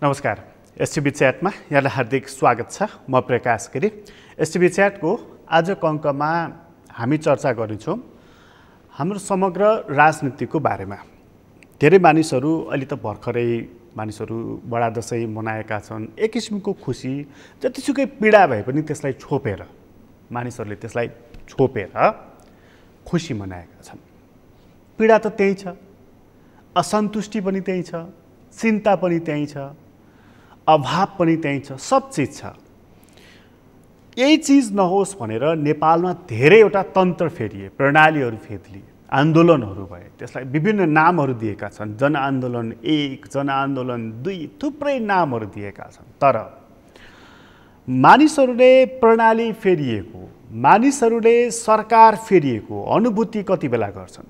नमस्कार। एसटिभी च्याटमा यहाँलाई हार्दिक स्वागत छ। म प्रकाश गिरी। एसटिभी च्याटको आजको अङ्कमा हामी चर्चा गर्नेछौँ हाम्रो समग्र राजनीतिको बारेमा। धेरै मानिसहरू अहिले त भर्खरै मानिसहरू बडा दशैं मनाएका छन्। एक किसिमको खुसी, जतिसुकै पीडा भए पनि त्यसलाई छोपेर मानिसहरूले त्यसलाई छोपेर खुसी मनाएका छन्। पीडा त त्यही छ, असन्तुष्टि पनि त्यही छ, चिन्ता पनि त्यही छ, अभाव पनि त्यही छ, सब चिज छ। यही चिज नहोस् भनेर नेपालमा धेरैवटा तन्त्र फेरिए, प्रणालीहरू फेरिए, आन्दोलनहरू भए। त्यसलाई विभिन्न नामहरू दिएका छन्। जनआन्दोलन 1, जनआन्दोलन 2, थुप्रै नामहरू दिएका छन्। तर मानिसहरूले प्रणाली फेरिएको, मानिसहरूले सरकार फेरिएको अनुभूति कति बेला गर्छन्?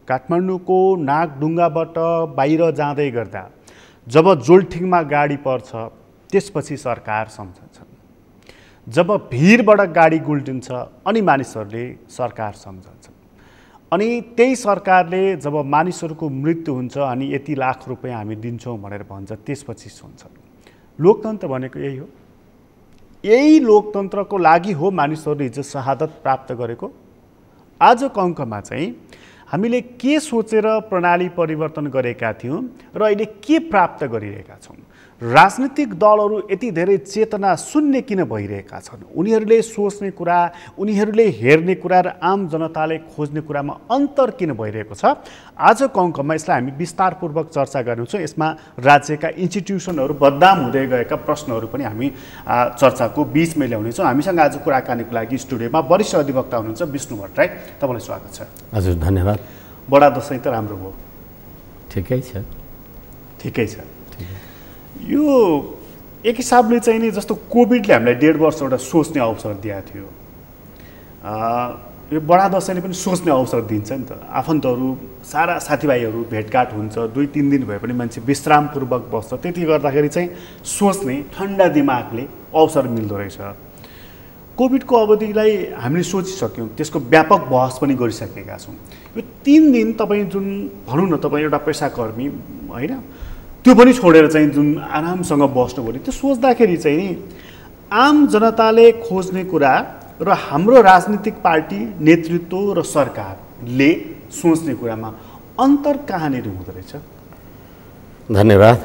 काठमाडौँको नागढुङ्गाबाट बाहिर जाँदै गर्दा जब जोल्ठिङमा गाडी पर्छ त्यसपछि सरकार सम्झन्छन्। जब भिरबाट गाडी गुल्टिन्छ अनि मानिसहरूले सरकार सम्झन्छन्। अनि त्यही सरकारले जब मानिसहरूको मृत्यु हुन्छ अनि यति लाख रुपैयाँ हामी दिन्छौँ भनेर भन्छ, त्यसपछि सुन्छन्। लोकतन्त्र भनेको यही हो। यही लोकतन्त्रको लागि हो मानिसहरूले हिजो शहादत प्राप्त गरेको। आजको अङ्कमा चाहिँ हामीले के सोचेर प्रणाली परिवर्तन गरेका थियौँ र अहिले के प्राप्त गरिरहेका छौँ? राजनीतिक दलहरू यति धेरै चेतना शून्य किन भइरहेका छन्? उनीहरूले सोच्ने कुरा, उनीहरूले हेर्ने कुरा र आम जनताले खोज्ने कुरामा अन्तर किन भइरहेको छ? आजको अङ्कमा यसलाई हामी विस्तारपूर्वक चर्चा गर्नेछौँ। यसमा राज्यका इन्स्टिट्युसनहरू बदनाम हुँदै गएका प्रश्नहरू पनि हामी चर्चाको बिचमै ल्याउनेछौँ। हामीसँग आज कुराकानीको लागि स्टुडियोमा वरिष्ठ अधिवक्ता हुनुहुन्छ विष्णु भट्टराई। तपाईँलाई स्वागत छ। हजुर, धन्यवाद। बडा दशैं त राम्रो भयो? ठिकै छ। ठिकै छ। यो एक हिसाबले चाहिँ नि जस्तो कोभिडले हामीलाई 1.5 वर्ष एउटा सोच्ने अवसर दिएको थियो, यो बडा दशैंले पनि सोच्ने अवसर दिन्छ नि त। आफन्तहरू, सारा साथीभाइहरू भेटघाट हुन्छ, 2-3 दिन भए पनि मान्छे विश्रामपूर्वक बस्छ। त्यति गर्दाखेरि चाहिँ सोच्ने ठन्डा दिमागले अवसर मिल्दो रहेछ। कोभिडको अवधिलाई हामीले सोचिसक्यौँ, त्यसको व्यापक बहस पनि गरिसकेका छौँ। यो 3 दिन तपाईँ जुन भनौँ न, तपाईँ एउटा पेसाकर्मी होइन, त्यो पनि छोडेर चाहिँ जुन आरामसँग बस्नुभयो, त्यो सोच्दाखेरि चाहिँ नि आम जनताले खोज्ने कुरा र हाम्रो राजनीतिक पार्टी नेतृत्व र सरकारले सोच्ने कुरामा अन्तर कहाँनिर हुँदो रहेछ? धन्यवाद।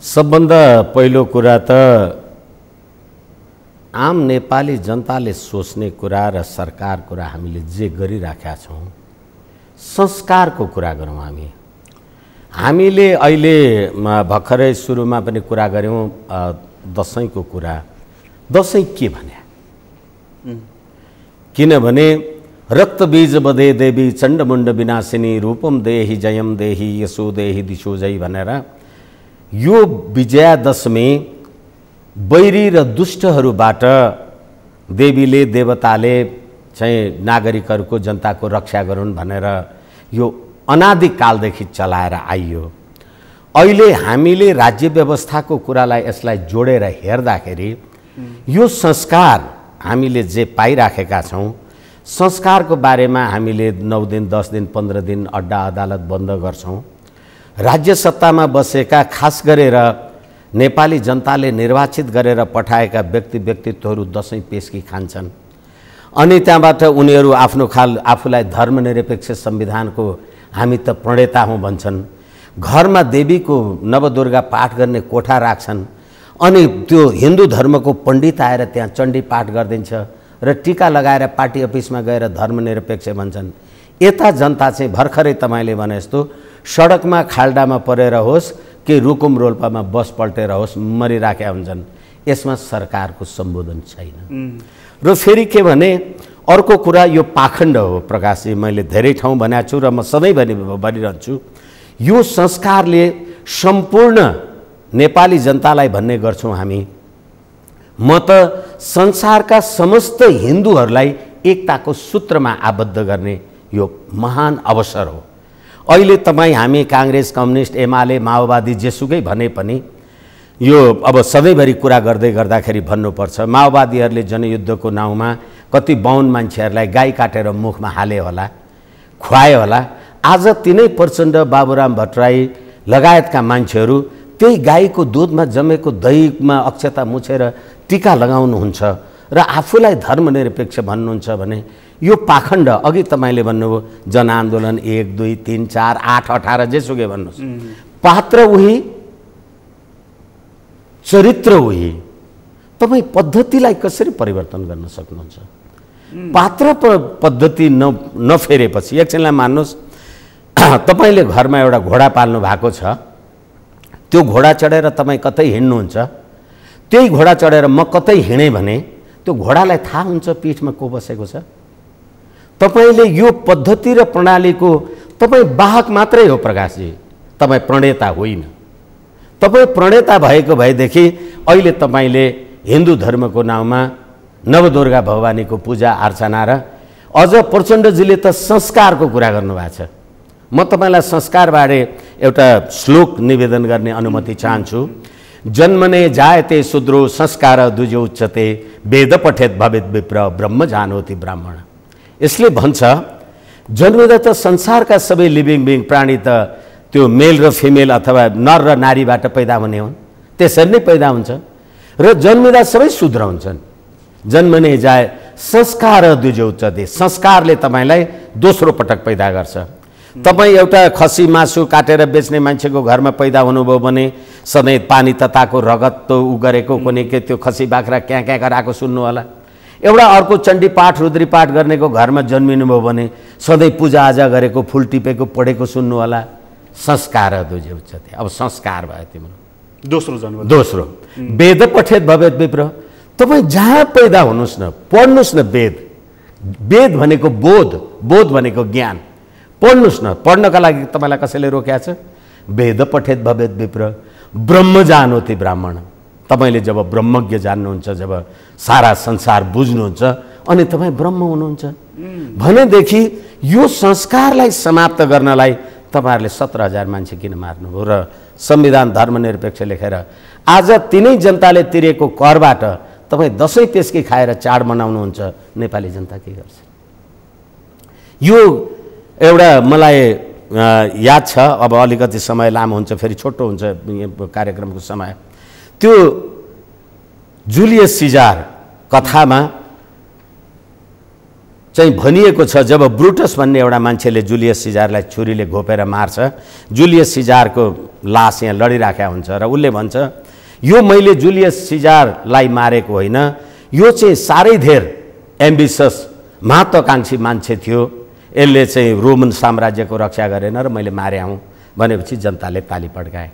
सबभन्दा पहिलो कुरा त आम नेपाली जनताले सोच्ने कुरा र सरकार कुरा हामीले जे गरिराखेका छौँ, संस्कारको कुरा गरौँ। हामीले अहिले भर्खरै सुरुमा पनि कुरा गऱ्यौँ दशैंको कुरा। दशैं के भने? किनभने रक्तबीज बधे देवी चण्डमुण्ड विनाशिनी रूपम देहि जयम देहि यसो देहि दिशो जय भनेर यो विजयादशमी बैरी र दुष्टहरूबाट देवीले, देवताले चाहिँ नागरिकहरूको, जनताको रक्षा गरून् भनेर यो अनादिकालदेखि चलाएर आइयो। अहिले हामीले राज्य व्यवस्थाको कुरालाई, यसलाई जोडेर हेर्दाखेरि यो संस्कार हामीले जे पाइराखेका छौँ, संस्कारको बारेमा हामीले 9 दिन, 10 दिन, 15 दिन अड्डा अदालत बन्द गर्छौँ। राज्य सत्तामा बसेका, खास गरेर नेपाली जनताले निर्वाचित गरेर पठाएका व्यक्तित्वहरू दशैं पेस्की खान्छन्। अनि त्यहाँबाट उनीहरू आफूलाई धर्मनिरपेक्ष संविधानको हामी त प्रणेता हौँ भन्छन्। घरमा देवीको नवदुर्गा पाठ गर्ने कोठा राख्छन्। अनि त्यो हिन्दू धर्मको पण्डित आएर त्यहाँ चण्डी पाठ गरिदिन्छ र टीका लगाएर पार्टी अफिसमा गएर धर्मनिरपेक्ष भन्छन्। यता जनता चाहिँ भर्खरै तपाईँले भने जस्तो सडकमा खाल्डामा परेर होस् कि रुकुम रोल्पामा बस पल्टेर होस् मरिराखेका हुन्छन्। यसमा सरकारको सम्बोधन छैन। र फेरि के भने, अर्को कुरा यो पाखण्ड हो प्रकाशजी। मैले धेरै ठाउँ भनेको छु र म सधैँ भनिरहन्छु, यो संस्कारले सम्पूर्ण नेपाली जनतालाई भन्ने गर्छौँ हामी, म त संसारका समस्त हिन्दूहरूलाई एकताको सूत्रमा आबद्ध गर्ने यो महान अवसर हो। अहिले तपाईँ, हामी, काङ्ग्रेस, कम्युनिस्ट, एमाले, माओवादी जेसुकै भने पनि यो अब सधैँभरि कुरा गर्दै गर्दाखेरि भन्नुपर्छ, माओवादीहरूले जनयुद्धको नाउँमा कति 52 मान्छेहरूलाई गाई काटेर मुखमा हाले होला, खुवाए होला। आज तिनै प्रचण्ड, बाबुराम भट्टराई लगायतका मान्छेहरू त्यही गाईको दुधमा जमेको दहीमा अक्षता मुछेर टीका लगाउनुहुन्छ र आफूलाई धर्मनिरपेक्ष भन्नुहुन्छ भने यो पाखण्ड अघि तपाईँले भन्नुभयो जनआन्दोलन 1 2 3 4 8 18 जेसुकै भन्नुहोस्, पात्र उही चरित्र उही, तपाईँ पद्धतिलाई कसरी परिवर्तन गर्न सक्नुहुन्छ? पात्र पद्धति नफेरेपछि एकछिनलाई मान्नुहोस्, तपाईँले घरमा एउटा घोडा पाल्नु भएको छ, त्यो घोडा चढेर तपाईँ कतै हिँड्नुहुन्छ, त्यही घोडा चढेर म कतै हिँडेँ भने त्यो घोडालाई थाहा हुन्छ पीठमा को बसेको छ। तपाईँले यो पद्धति र प्रणालीको तपाईँ वाहक मात्रै हो प्रकाशजी, तपाईँ प्रणेता होइन। तपाईँ प्रणेता भएको भएदेखि अहिले तपाईँले हिन्दू धर्मको नाउँमा नवदुर्गा भवानीको पूजा अर्चना र अझ प्रचण्डजीले त संस्कारको कुरा गर्नुभएको छ। म तपाईँलाई संस्कारबारे एउटा श्लोक निवेदन गर्ने अनुमति चाहन्छु। जन्मने जायते शूद्रो संस्कार दुजो उच्चते वेद पठेत भवेत विप्र ब्रह्म जानोति ब्राह्मण। यसले भन्छ जन्मदा त संसारका सबै लिभिङ बिङ प्राणी त त्यो मेल र फिमेल अथवा नर र नारीबाट पैदा हुने हुन्, त्यसरी नै पैदा हुन्छ र जन्मिँदा सबै शूद्र हुन्छन्। जन्मने जाए संस्कार दुजो उच्चते, संस्कारले तपाईँलाई दोस्रो पटक पैदा गर्छ। तपाईँ एउटा खसी मासु काटेर बेच्ने मान्छेको घरमा पैदा हुनुभयो भने सधैँ पानी तताको रगत उ गरेको कुनै के त्यो खसी बाख्रा क्या क्या गराएको सुन्नु होला। एउटा अर्को चण्डी पाठ रुद्री पाठ गर्नेको घरमा जन्मिनुभयो भने सधैँ पूजाआजा गरेको फुल टिपेको पढेको सुन्नु होला। संस्कार दुजे उच्चते, अब संस्कार भयो तिम्रो दोस्रो जन्म। दोस्रो वेद पठेत भवेत विप्र, तपाईँ जहाँ पैदा हुनुहोस् न पढ्नुहोस् न वेद। वेद भनेको बोध, बोध भनेको ज्ञान। पढ्नुहोस् न, पढ्नका लागि तपाईँलाई कसैले रोकेको छ? वेद पठेत भवेत विप्र ब्रह्म जानोति ब्राह्मण। तपाईँले जब ब्रह्मज्ञ जान्नुहुन्छ, जब सारा संसार बुझ्नुहुन्छ अनि तपाईँ ब्रह्म हुनुहुन्छ भनेदेखि यो संस्कारलाई समाप्त गर्नलाई तपाईँहरूले 17,000 मान्छे किन मार्नुभयो र संविधान धर्मनिरपेक्ष लेखेर आज तिनै जनताले तिरेको करबाट तपाईँ दसैँ पेस्की खाएर चाड मनाउनुहुन्छ, नेपाली जनता के गर्छ? यो एउटा मलाई याद छ, अब अलिकति समय लामो हुन्छ, फेरि छोटो हुन्छ कार्यक्रमको समय। त्यो जुलियस सिजार कथामा चाहिँ भनिएको छ जब ब्रुटस भन्ने एउटा मान्छेले जुलियस सिजारलाई छुरीले घोपेर मार्छ, जुलियस सिजारको लास यहाँ लडिराखेको हुन्छ र उसले भन्छ यो मैले जुलियस सिजारलाई मारेको होइन, यो चाहिँ साह्रै धेर एम्बिसस महत्त्वाकांक्षी मान्छे थियो, यसले चाहिँ रोमन साम्राज्यको रक्षा गरेन र मैले मारे हुँ भनेपछि जनताले ताली पड्काए।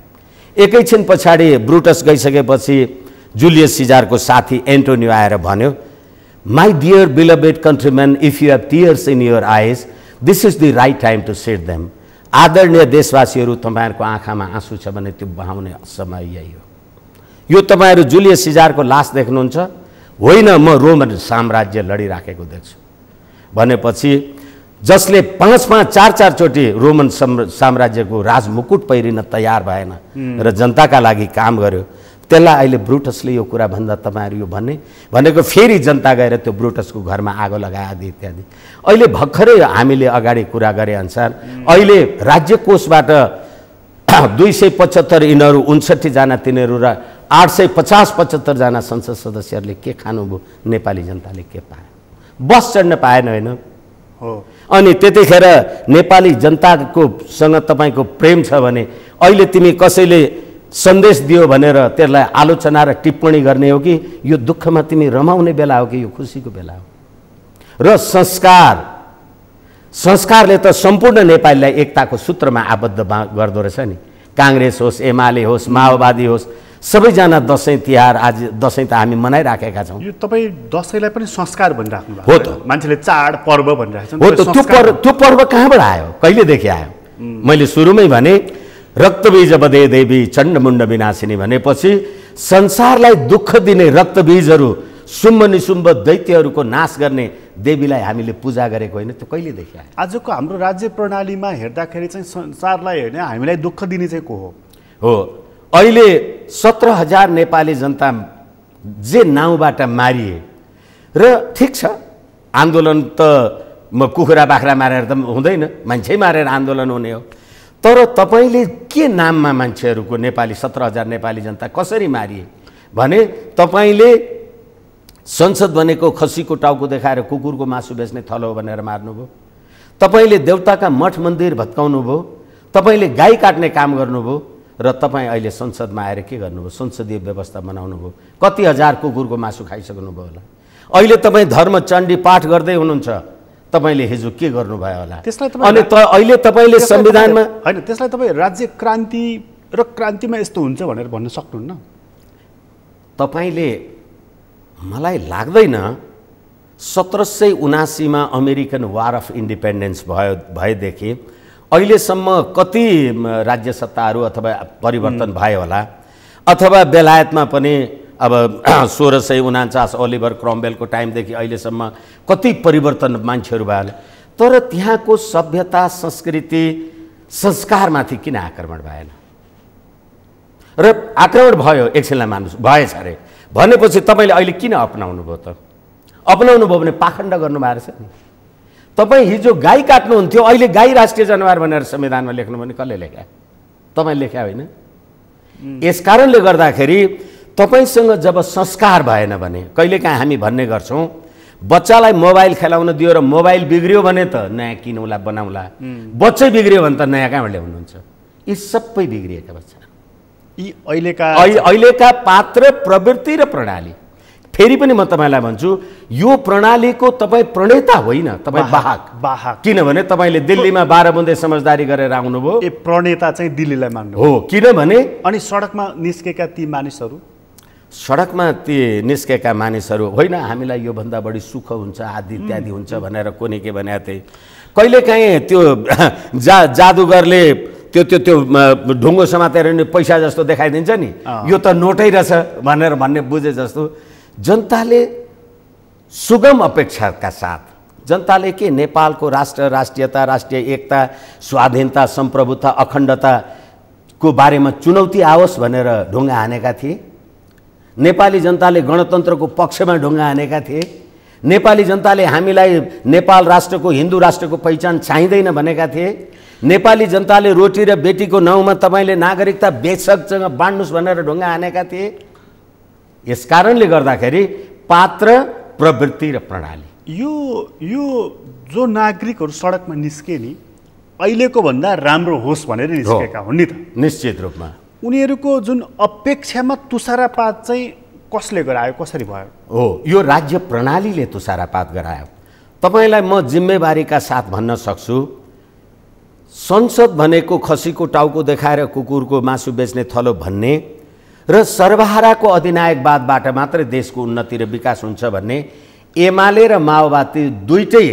एकैछिन पछाडि ब्रुटस गइसकेपछि जुलियस सिजारको साथी एन्टोनियो आएर भन्यो, my dear beloved countrymen, if you have tears in your eyes this is the right time to shed them. आदरणीय देशवासीहरू, तपाईँहरूको आँखामा आँसु छ भने त्यो बहाउने समय यही हो। यो तपाईँहरू जुलियस सिजारको लास देख्नुहुन्छ होइन, म रोमन साम्राज्य लडिराखेको देख्छु भनेपछि जसले 5-5 4-4 चोटि रोमन साम्राज्यको राजमुकुट पहिरिन तयार भएन र जनताका लागि काम गर्यो, त्यसलाई अहिले ब्रुटसले यो कुरा भन्दा तपाईँहरू यो भनेको फेरि जनता गएर त्यो ब्रुटसको घरमा आगो लगाए आदि इत्यादि। अहिले भर्खरै हामीले अगाडि कुरा गरे अनुसार अहिले राज्य कोषबाट 275 यिनीहरू 59 जना तिनीहरू र 850-75 जना संसद सदस्यहरूले के खानुभयो? नेपाली जनताले के पायो? बस चढ्न पाएन होइन हो। अनि त्यतिखेर नेपाली जनताको सँग तपाईँको प्रेम छ भने अहिले तिमी कसैले सन्देश दियो भनेर त्यसलाई आलोचना र टिप्पणी गर्ने हो कि यो दुःखमा तिमी रमाउने बेला हो कि यो खुसीको बेला हो? र संस्कारले त सम्पूर्ण नेपालीलाई एकताको सूत्रमा आबद्ध गर्दो रहेछ नि। काङ्ग्रेस होस्, एमाले होस्, माओवादी होस्, सबैजना दसैँ तिहार, आज दसैँ त हामी मनाइराखेका छौँ। यो तपाईँ दसैँलाई पनि संस्कार भनिराख्नु भएको हो त। मान्छेले चाड पर्व भनिरहेको छ हो त। त्यो पर्व कहाँबाट आयो, कहिलेदेखि आयो? मैले सुरुमै भने रक्तबीज बधे देवी चण्डमुण्ड विनाशिनी भनेपछि संसारलाई दुःख दिने रक्तबीजहरू शुम्भ निशुम्भ दैत्यहरूको नाश गर्ने देवीलाई हामीले पूजा गरेको होइन, त्यो कहिलेदेखि आयो? आजको हाम्रो राज्य प्रणालीमा हेर्दाखेरि चाहिँ संसारलाई होइन हामीलाई दुःख दिने चाहिँ को हो? अहिले 17,000 नेपाली जनता जे नाउँबाट मारिए र ठिक छ, आन्दोलन त कुखुरा बाख्रा मारेर त हुँदैन, मान्छे मारेर आन्दोलन हुने हो। तर तपाईँले के नाममा मान्छेहरूको नेपाली 17,000 नेपाली जनता कसरी मारिए भने तपाईँले संसद भनेको खसीको टाउको देखाएर कुकुरको मासु बेच्ने थलो हो भनेर मार्नुभयो। तपाईँले देउताका मठ मन्दिर भत्काउनु भयो। तपाईँले गाई काट्ने काम गर्नुभयो र तपाईँ अहिले संसदमा आएर के गर्नुभयो? संसदीय व्यवस्था बनाउनु भयो। कति हजार कुकुरको मासु खाइसक्नुभयो होला। अहिले तपाईँ धर्म चण्डी पाठ गर्दै हुनुहुन्छ। तपाईँले हिजो के गर्नुभयो होला? अनि अहिले तपाईँले संविधानमा होइन, त्यसलाई तपाईँ राज्य क्रान्ति र क्रान्तिमा यस्तो हुन्छ भनेर भन्न सक्नुहुन्न। तपाईँले मलाई लाग्दैन 1779 मा अमेरिकन वार अफ इन्डिपेन्डेन्स भएदेखि अहिलेसम्म कति राज्य सत्ताहरू अथवा परिवर्तन भयो होला, अथवा बेलायतमा पनि अब 1649 ओलिभर क्रमवेलको टाइमदेखि अहिलेसम्म कति परिवर्तन मान्छेहरू भयो होला। तर त्यहाँको सभ्यता संस्कृति संस्कारमाथि किन आक्रमण भएन? र आक्रमण भयो एकछिनलाई मान्नुहोस्, भएछ अरे भनेपछि तपाईँले अहिले किन अपनाउनु भयो त? अपनाउनु भयो भने पाखण्ड गर्नुभएको रहेछ नि। तपाईँ हिजो गाई काट्नुहुन्थ्यो, अहिले गाई राष्ट्रिय जनावर भनेर संविधानमा लेख्नु भने कसले लेख्या? तपाईँ लेख्या होइन। यस कारणले गर्दाखेरि तपाईँसँग जब संस्कार भएन भने, कहिलेकाहीँ हामी भन्ने गर्छौँ बच्चालाई मोबाइल खेलाउन दियो र मोबाइल बिग्रियो भने त नयाँ किनौला बनाउला, बच्चै बिग्रियो भने त नयाँ कहाँबाट ल्याउनुहुन्छ? यी सबै बिग्रिएका बच्चा, यी अहिलेका पात्र प्रवृत्ति र प्रणाली। फेरि पनि म तपाईँलाई भन्छु, यो प्रणालीको तपाईँ प्रणेता होइन, तपाईँ वाहक। किनभने तपाईँले दिल्लीमा 12 बुँदे समझदारी गरेर आउनुभयो। ए प्रणेता चाहिँ दिल्लीलाई मान्नु हो। किनभने अनि सडकमा निस्केका ती मानिसहरू, सडकमा ती निस्केका मानिसहरू होइन हामीलाई योभन्दा बढी सुख हुन्छ आदि इत्यादि हुन्छ भनेर कोनी के भनेको थिए। कहिलेकाहीँ त्यो जादुगरले त्यो त्यो त्यो ढुङ्गो समातेर नि पैसा जस्तो देखाइदिन्छ नि, यो त नोटै रहेछ भनेर भन्ने बुझे जस्तो। जनताले सुगम अपेक्षाका साथ जनताले के नेपालको राष्ट्रियता, राष्ट्रिय एकता, स्वाधीनता, सम्प्रभुता, अखण्डताको बारेमा चुनौती आओस् भनेर ढुङ्गा हानेका थिए। नेपाली जनताले गणतन्त्रको पक्षमा ढुङ्गा हानेका थिए। नेपाली जनताले हामीलाई नेपाल राष्ट्रको, हिन्दू राष्ट्रको पहिचान चाहिँदैन भनेका थिए। नेपाली जनताले रोटी र बेटीको नाउँमा तपाईँले नागरिकता बेचकसँग बाँड्नुहोस् भनेर ढुङ्गा हानेका थिए। यस कारणले गर्दाखेरि पात्र, प्रवृत्ति र प्रणाली, यो जो नागरिकहरू सडकमा निस्के नि अहिलेको भन्दा राम्रो होस् भनेर निस्केका हुन् नि त। निश्चित रूपमा उनीहरूको जुन अपेक्षामा तुषारापात चाहिँ कसले गरायो, कसरी भयो? हो, यो राज्य प्रणालीले तुषारापात गरायो। तपाईँलाई म जिम्मेवारीका साथ भन्न सक्छु, संसद भनेको खसीको टाउको देखाएर कुकुरको मासु बेच्ने थलो भन्ने र सर्वहाराको अधिनायकवादबाट मात्रै देशको उन्नति र विकास हुन्छ भन्ने एमाले र माओवादी दुईटै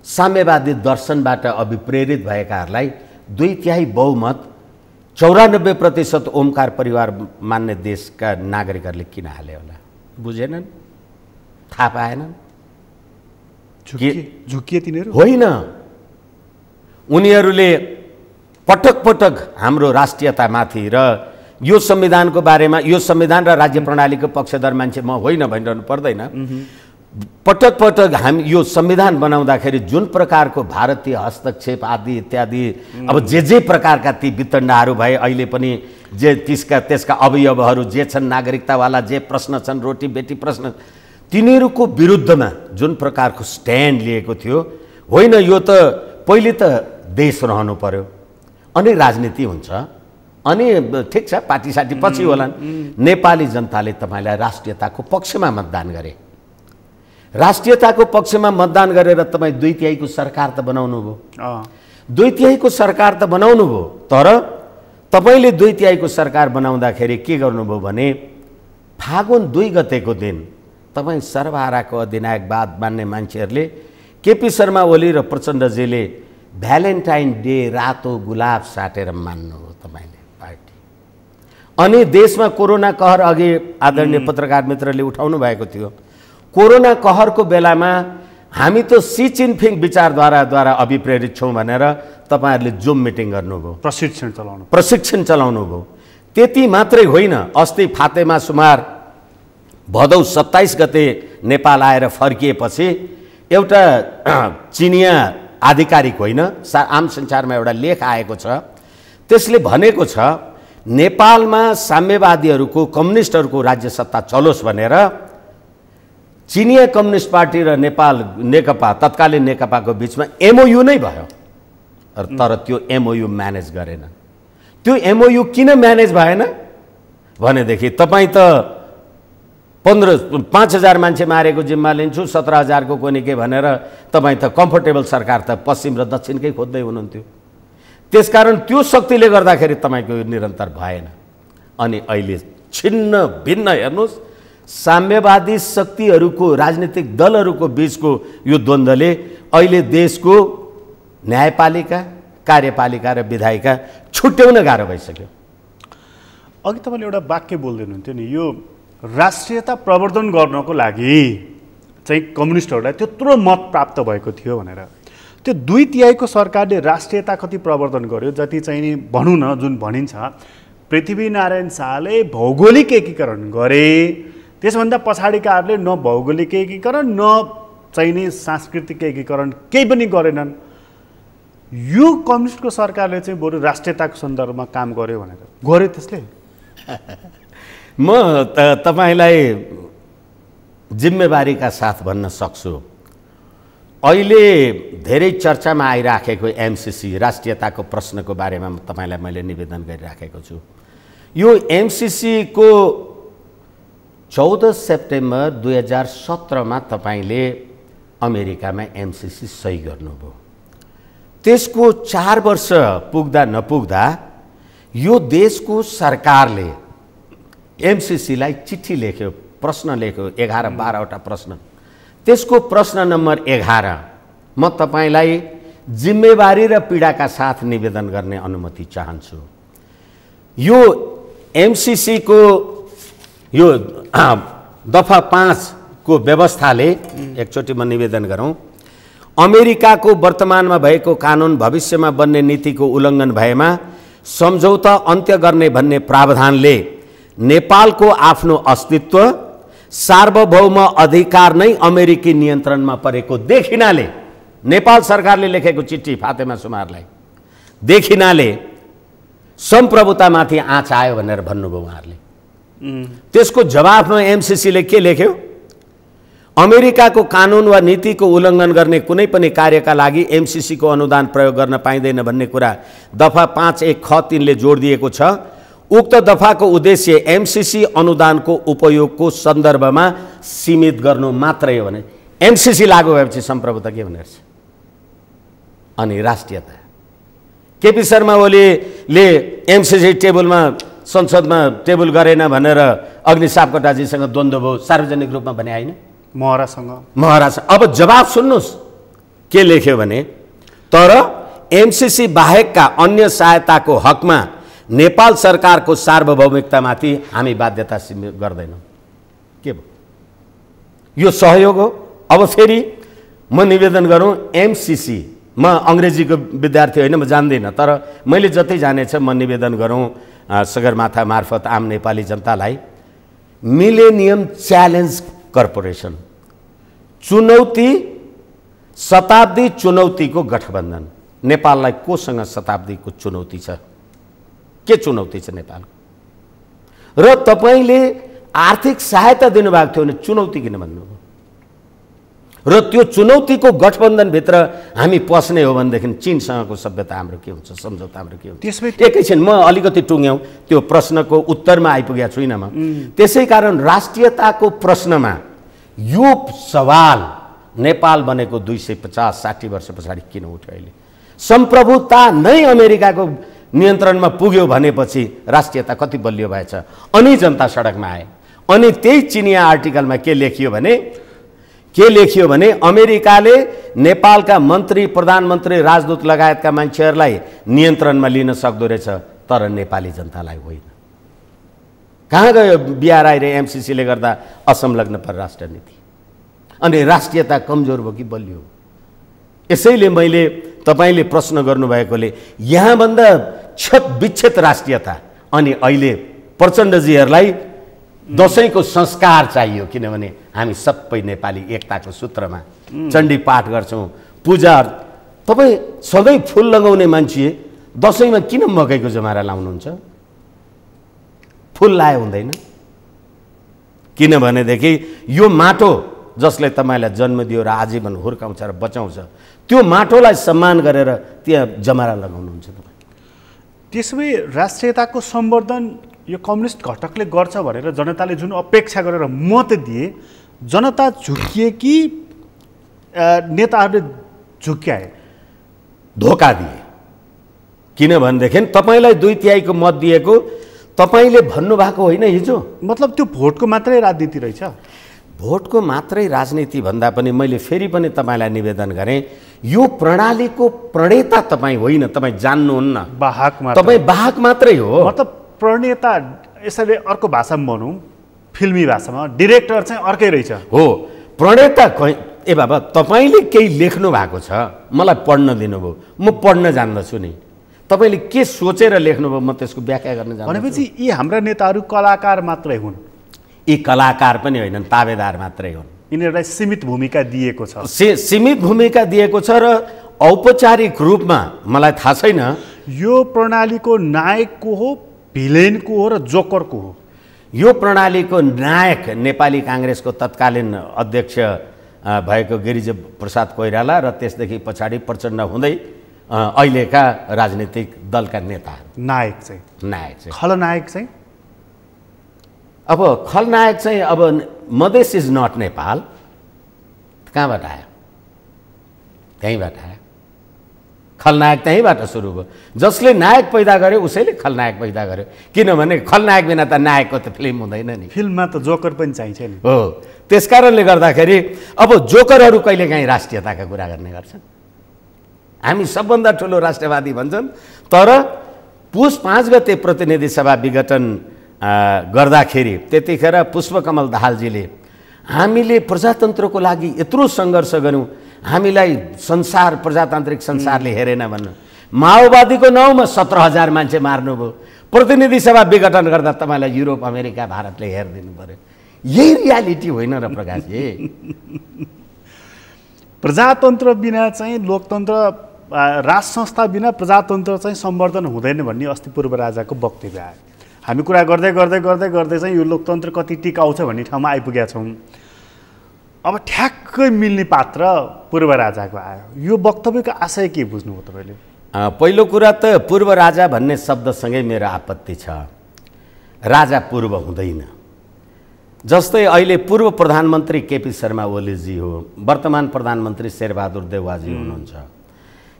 साम्यवादी दर्शनबाट अभिप्रेरित भएकाहरूलाई 2/3 बहुमत 94% ओमकार परिवार मान्ने देशका नागरिकहरूले किन हाले होला? बुझेनन्? थाहा पाएनन्? झुकिए तिनीहरू? होइन, उनीहरूले पटक पटक हाम्रो राष्ट्रियतामाथि र यो संविधानको बारेमा, यो संविधान र राज्य प्रणालीको पक्षधर मान्छे म होइन भनिरहनु पर्दैन। पटक पटक हामी यो संविधान बनाउँदाखेरि जुन प्रकारको भारतीय हस्तक्षेप आदि इत्यादि, अब जे प्रकारका ती वितण्डाहरू भए, अहिले पनि जे त्यसका अवयवहरू जे छन्, नागरिकतावाला जे प्रश्न छन्, रोटी बेटी प्रश्न, तिनीहरूको विरुद्धमा जुन प्रकारको स्ट्यान्ड लिएको थियो, होइन यो त पहिले त देश रहनु पर्यो अनि राजनीति हुन्छ अनि ठिक छ पार्टी साटी पछि होलान्। नेपाली जनताले तपाईँलाई राष्ट्रियताको पक्षमा मतदान गरे। राष्ट्रियताको पक्षमा मतदान गरेर तपाईँ 2/3 को सरकार त बनाउनु भयो। 2/3 को सरकार त बनाउनु भयो, तर तपाईँले 2/3 को सरकार बनाउँदाखेरि के गर्नुभयो भने फागुन 2 गतेको दिन तपाईँ सर्वहाराको अधिनायकवाद मान्ने मान्छेहरूले केपी शर्मा ओली र प्रचण्डजीले भ्यालेन्टाइन डे रातो गुलाब साटेर मान्नु हो तपाईँले पार्टी। अनि देशमा कोरोना कहर अघि आदरणीय पत्रकार मित्रले उठाउनु भएको थियो। कोरोना कहरको बेलामा हामी त सी जिनपिङ विचारधाराद्वारा अभिप्रेरित छौँ भनेर तपाईँहरूले जुम मिटिङ गर्नुभयो, प्रशिक्षण चलाउनु भयो। त्यति मात्रै होइन, अस्ति फातेमा सुमार भदौ 27 गते नेपाल आएर फर्किएपछि एउटा चिनिया आधिकारिक होइन, आम संसारमा एउटा लेख आएको छ त्यसले भनेको छ नेपालमा साम्यवादीहरूको कम्युनिस्टहरूको राज्य सत्ता चलोस् भनेर चिनिया कम्युनिस्ट पार्टी र नेपाल नेकपा तत्कालीन नेकपाको बिचमा एमओयू नै भयो, तर त्यो एमओयू म्यानेज गरेन। त्यो एमओयू किन म्यानेज भएन भनेदेखि तपाईँ त 5,000 मान्छे मारेको जिम्मा लिन्छु, 17,000 को कोनी के भनेर तपाईँ त कम्फर्टेबल सरकार त पश्चिम र दक्षिणकै खोज्दै हुनुहुन्थ्यो। त्यसकारण त्यो शक्तिले गर्दाखेरि तपाईँको निरन्तर भएन। अनि अहिले छिन्न भिन्न हेर्नुहोस्, साम्यवादी शक्तिहरूको राजनीतिक दलहरूको बिचको यो द्वन्द्वले अहिले देशको न्यायपालिका, कार्यपालिका र विधायिका छुट्याउन गाह्रो भइसक्यो। अघि तपाईँले एउटा वाक्य बोल्दै हुनुहुन्थ्यो नि, यो राष्ट्रियता प्रवर्धन गर्नको लागि चाहिँ कम्युनिस्टहरूलाई त्यत्रो मत प्राप्त भएको थियो भनेर। त्यो 2/3 सरकारले राष्ट्रियता कति प्रवर्धन गर्यो, जति चाहिँ नि भनौँ न जुन भनिन्छ पृथ्वीनारायण शाहले भौगोलिक एकीकरण गरे, त्यसभन्दा पछाडिकाहरूले न भौगोलिक एकीकरण न चाहिँ नि सांस्कृतिक एकीकरण केही पनि गरेनन्। यो कम्युनिस्टको सरकारले चाहिँ बरु राष्ट्रियताको सन्दर्भमा काम गर्यो भनेर गर्यो त्यसले। म तपाईलाई जिम्मेवारीका साथ भन्न सक्छु, अहिले धेरै चर्चामा आइराखेको एमसीसी राष्ट्रियताको प्रश्नको बारेमा तपाईलाई मैले निवेदन गरिराखेको छु। यो एमसीसी को 14 सेप्टेम्बर 2017 मा तपाईले अमेरिकामा एमसीसी सही गर्नुभयो। त्यसको 4 वर्ष पुग्दा नपुग्दा यो देशको सरकारले एमसीसी लाई चिठी लेख्यो, प्रश्न लेख्यो, 11-12 वटा प्रश्न। त्यसको प्रश्न नम्बर 11 म तपाईलाई जिम्मेवारी र पीडाका साथ निवेदन गर्ने अनुमति चाहन्छु। यो एमसीसी को यो दफा 5 को व्यवस्थाले एकचोटि म निवेदन गरौँ, अमेरिकाको वर्तमानमा भएको कानुन भविष्यमा बन्ने नीतिको उल्लङ्घन भएमा सम्झौता अन्त्य गर्ने भन्ने प्रावधानले नेपालको आफ्नो अस्तित्व सार्वभौम अधिकार नै अमेरिकी नियन्त्रणमा परेको देखिनाले, नेपाल सरकारले लेखेको चिठी फातेमा सुमारलाई देखिनाले सम्प्रभुतामाथि आँच आयो भनेर भन्नुभयो उहाँहरूले। त्यसको जवाफमा एमसीसीले के लेख्यो, अमेरिकाको कानुन वा नीतिको उल्लङ्घन गर्ने कुनै पनि कार्यका लागि एमसीसीको अनुदान प्रयोग गर्न पाइँदैन भन्ने कुरा दफा 5(1)(ख)(3) ले जोड दिएको छ। उक्त दफाको उद्देश्य एमसीसी अनुदानको उपयोगको सन्दर्भमा सीमित गर्नु मात्रै हो भने एमसीसी लागू भएपछि सम्प्रभुता के भनेर छ? अनि राष्ट्रियता। केपी शर्मा ओलीले एमसीसी टेबलमा संसदमा टेबल गरेन भनेर अग्नि सापकोटाजीसँग द्वन्द्व भयो, सार्वजनिक रूपमा भने होइन, महरासँग। अब जवाब सुन्नुहोस् के लेख्यो भने, तर एमसीसी बाहेकका अन्य सहायताको हकमा नेपाल सरकारको सार्वभौमिकतामाथि हामी बाध्यता गर्दैनौँ। के भयो? यो सहयोग हो। अब फेरि म निवेदन गरौँ, एमसीसी, म अङ्ग्रेजीको विद्यार्थी होइन, म जान्दिनँ, तर मैले जति जानेछ म निवेदन गरौँ सगरमाथा मार्फत आम नेपाली जनतालाई, मिलेनियम च्यालेन्ज कर्पोरेसन चुनौती, शताब्दी चुनौतीको गठबन्धन। नेपाललाई कोसँग शताब्दीको चुनौती छ? के चुनौती छ नेपालको? र तपाईले आर्थिक सहायता दिनुभएको थियो भने चुनौती किन भन्नुभयो? र त्यो चुनौतीको गठबन्धनभित्र हामी पस्ने हो भनेदेखि चीनसँगको सभ्यता हाम्रो के हुन्छ, सम्झौता हाम्रो के हुन्छ? एकैछिन म अलिकति टुङ्ग्याउँ, त्यो प्रश्नको उत्तरमा आइपुगेको छुइनँ म। त्यसै कारण राष्ट्रियताको प्रश्नमा यो सवाल नेपाल बनेको 250-60 वर्ष पछाडि किन उठ्यो? अहिले सम्प्रभुता नै अमेरिकाको नियन्त्रणमा पुग्यो भनेपछि राष्ट्रियता कति बलियो भएछ? अनि जनता सडकमा आए। अनि त्यही चिनिया आर्टिकलमा के लेखियो भने अमेरिकाले नेपालका मन्त्री, प्रधानमन्त्री, राजदूत लगायतका मान्छेहरूलाई नियन्त्रणमा लिन सक्दो रहेछ, तर नेपाली जनतालाई होइन। कहाँ गयो बिआरआई र एमसीसीले गर्दा असंलग्न परराष्ट्र नीति? अनि राष्ट्रियता कमजोर भयो कि बलियो? यसैले मैले तपाईले प्रश्न गर्नुभएकोले यहाँभन्दा विच्छेद राष्ट्रियता, अनि अहिले प्रचण्डजीहरूलाई दशैंको संस्कार चाहियो, किनभने हामी सबै नेपाली एकताको सूत्रमा चण्डी पाठ गर्छौँ, पूजा। तपाईँ सधैँ फुल लगाउने मान्छे दसैँमा किन मकैको जमारा लाउनुहुन्छ? फुल लाए हुँदैन? किनभनेदेखि यो माटो जसले तपाईँलाई जन्म दियो र आजीवन हुर्काउँछ र बचाउँछ, त्यो माटोलाई सम्मान गरेर त्यहाँ जमारा लगाउनुहुन्छ तपाईँ। त्यसमै राष्ट्रियताको सम्वर्धन यो कम्युनिस्ट घटकले गर्छ भनेर जनताले जुन अपेक्षा गरेर मत दिए, जनता झुकिए कि नेताहरूले झुक्याए? धोका दिए। किनभनेदेखि तपाईँलाई 2/3 मत दिएको तपाईँले भन्नुभएको होइन हिजो। मतलब त्यो भोटको मात्रै राजनीति रहेछ? भोटको मात्रै राजनीति भन्दा पनि मैले फेरि पनि तपाईँलाई निवेदन गरेँ, यो प्रणालीको प्रणेता तपाईँ होइन, तपाईँ जान्नुहुन्न, वाहक मात्र। तपाईँ वाहक मात्रै हो। मतलब प्रणेता यसरी अर्को भाषामा भनौँ, फिल्मी भाषामा डिरेक्टर चाहिँ अर्कै रहेछ। हो, प्रणेता ए बाबा तपाईँले केही लेख्नु भएको छ, मलाई पढ्न दिनुभयो, म पढ्न जान्दछु नि। तपाईँले के सोचेर लेख्नुभयो म त्यसको व्याख्या गर्न जान्छु। भनेपछि यी हाम्रा नेताहरू कलाकार मात्रै हुन्? यी कलाकार पनि होइनन्, ताबेदार मात्रै हुन्। यिनीहरूलाई सीमित भूमिका दिएको छ। सीमित भूमिका दिएको छ र औपचारिक रूपमा मलाई थाहा छैन यो प्रणालीको नायक को हो, भिलेन को हो र जोकर को हो? यो प्रणालीको नायक नेपाली काङ्ग्रेसको तत्कालीन अध्यक्ष भएको गिरिजा प्रसाद कोइराला र त्यसदेखि पछाडि प्रचण्ड हुँदै अहिलेका राजनीतिक दलका नेताहरू। नायक चाहिँ खलनायक चाहिँ अब खलनायक चाहिँ अब मधेस इज नट नेपाल, कहाँबाट आयो? त्यहीँबाट आयो। खलनायक त्यहीँबाट सुरु भयो। जसले नायक पैदा गर्यो उसैले खलनायक पैदा गर्यो। किनभने खलनायक बिना त नायकको त फिल्म हुँदैन नि। फिल्ममा त जोकर पनि चाहिन्छ नि। हो, त्यसकारणले गर्दाखेरि अब जोकरहरू कहिलेकाहीँ राष्ट्रियताका कुरा गर्ने गर्छन्। हामी सबभन्दा ठुलो राष्ट्रवादी भन्छन्, तर पुस 5 गते प्रतिनिधि सभा विघटन गर्दाखेरि त्यतिखेर पुष्पकमल दाहालजीले हामीले प्रजातन्त्रको लागि यत्रो सङ्घर्ष गऱ्यौँ, हामीलाई संसार प्रजातान्त्रिक संसारले हेरेन भन्नु, माओवादीको नाउँमा 17,000 मान्छे मार्नुभयो, प्रतिनिधि सभा विघटन गर्दा तपाईँलाई युरोप अमेरिका भारतले हेरिदिनु पर्यो। यही रियालिटी होइन र प्रकाशजी? प्रजातन्त्र बिना चाहिँ लोकतन्त्र, राज संस्था बिना प्रजातन्त्र चाहिँ सम्वर्धन हुँदैन भन्ने अस्ति पूर्व राजाको वक्तव्य आयो। हामी कुरा गर्दै गर्दै गर्दै गर्दै चाहिँ यो लोकतन्त्र कति टिकाउँछ भन्ने ठाउँमा आइपुगेका छौँ। अब ठ्याक्कै मिल्ने पात्र पूर्व राजाको आयो। यो वक्तव्यको आशय के बुझ्नुभयो तपाईँले? पहिलो कुरा त पूर्व राजा भन्ने शब्दसँगै मेरो आपत्ति छ। राजा पूर्व हुँदैन। जस्तै अहिले पूर्व प्रधानमन्त्री केपी शर्मा ओलीजी हो, वर्तमान प्रधानमन्त्री शेरबहादुर देउवाजी हुनुहुन्छ।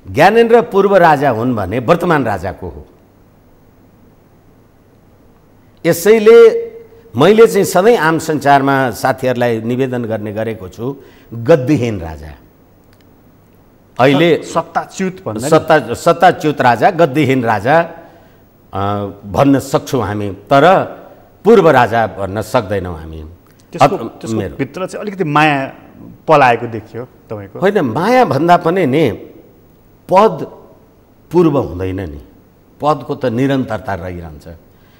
ज्ञानेन्द्र पूर्व राजा हुन् भने वर्तमान राजाको हो। यसैले मैले चाहिँ सधैँ आम सञ्चारमा साथीहरूलाई निवेदन गर्ने गरेको छु, गद्दीहीन राजा, अहिले सत्ताच्युत राजा, गद्दीहीन राजा भन्न सक्छौँ हामी, तर पूर्व राजा भन्न सक्दैनौँ हामी। त्यसको भित्र चाहिँ अलिकति माया पलाएको देखियो तपाईँको? होइन, माया भन्दा पनि नि पद पूर्व हुँदैन नि, पदको त निरन्तरता रहिरहन्छ।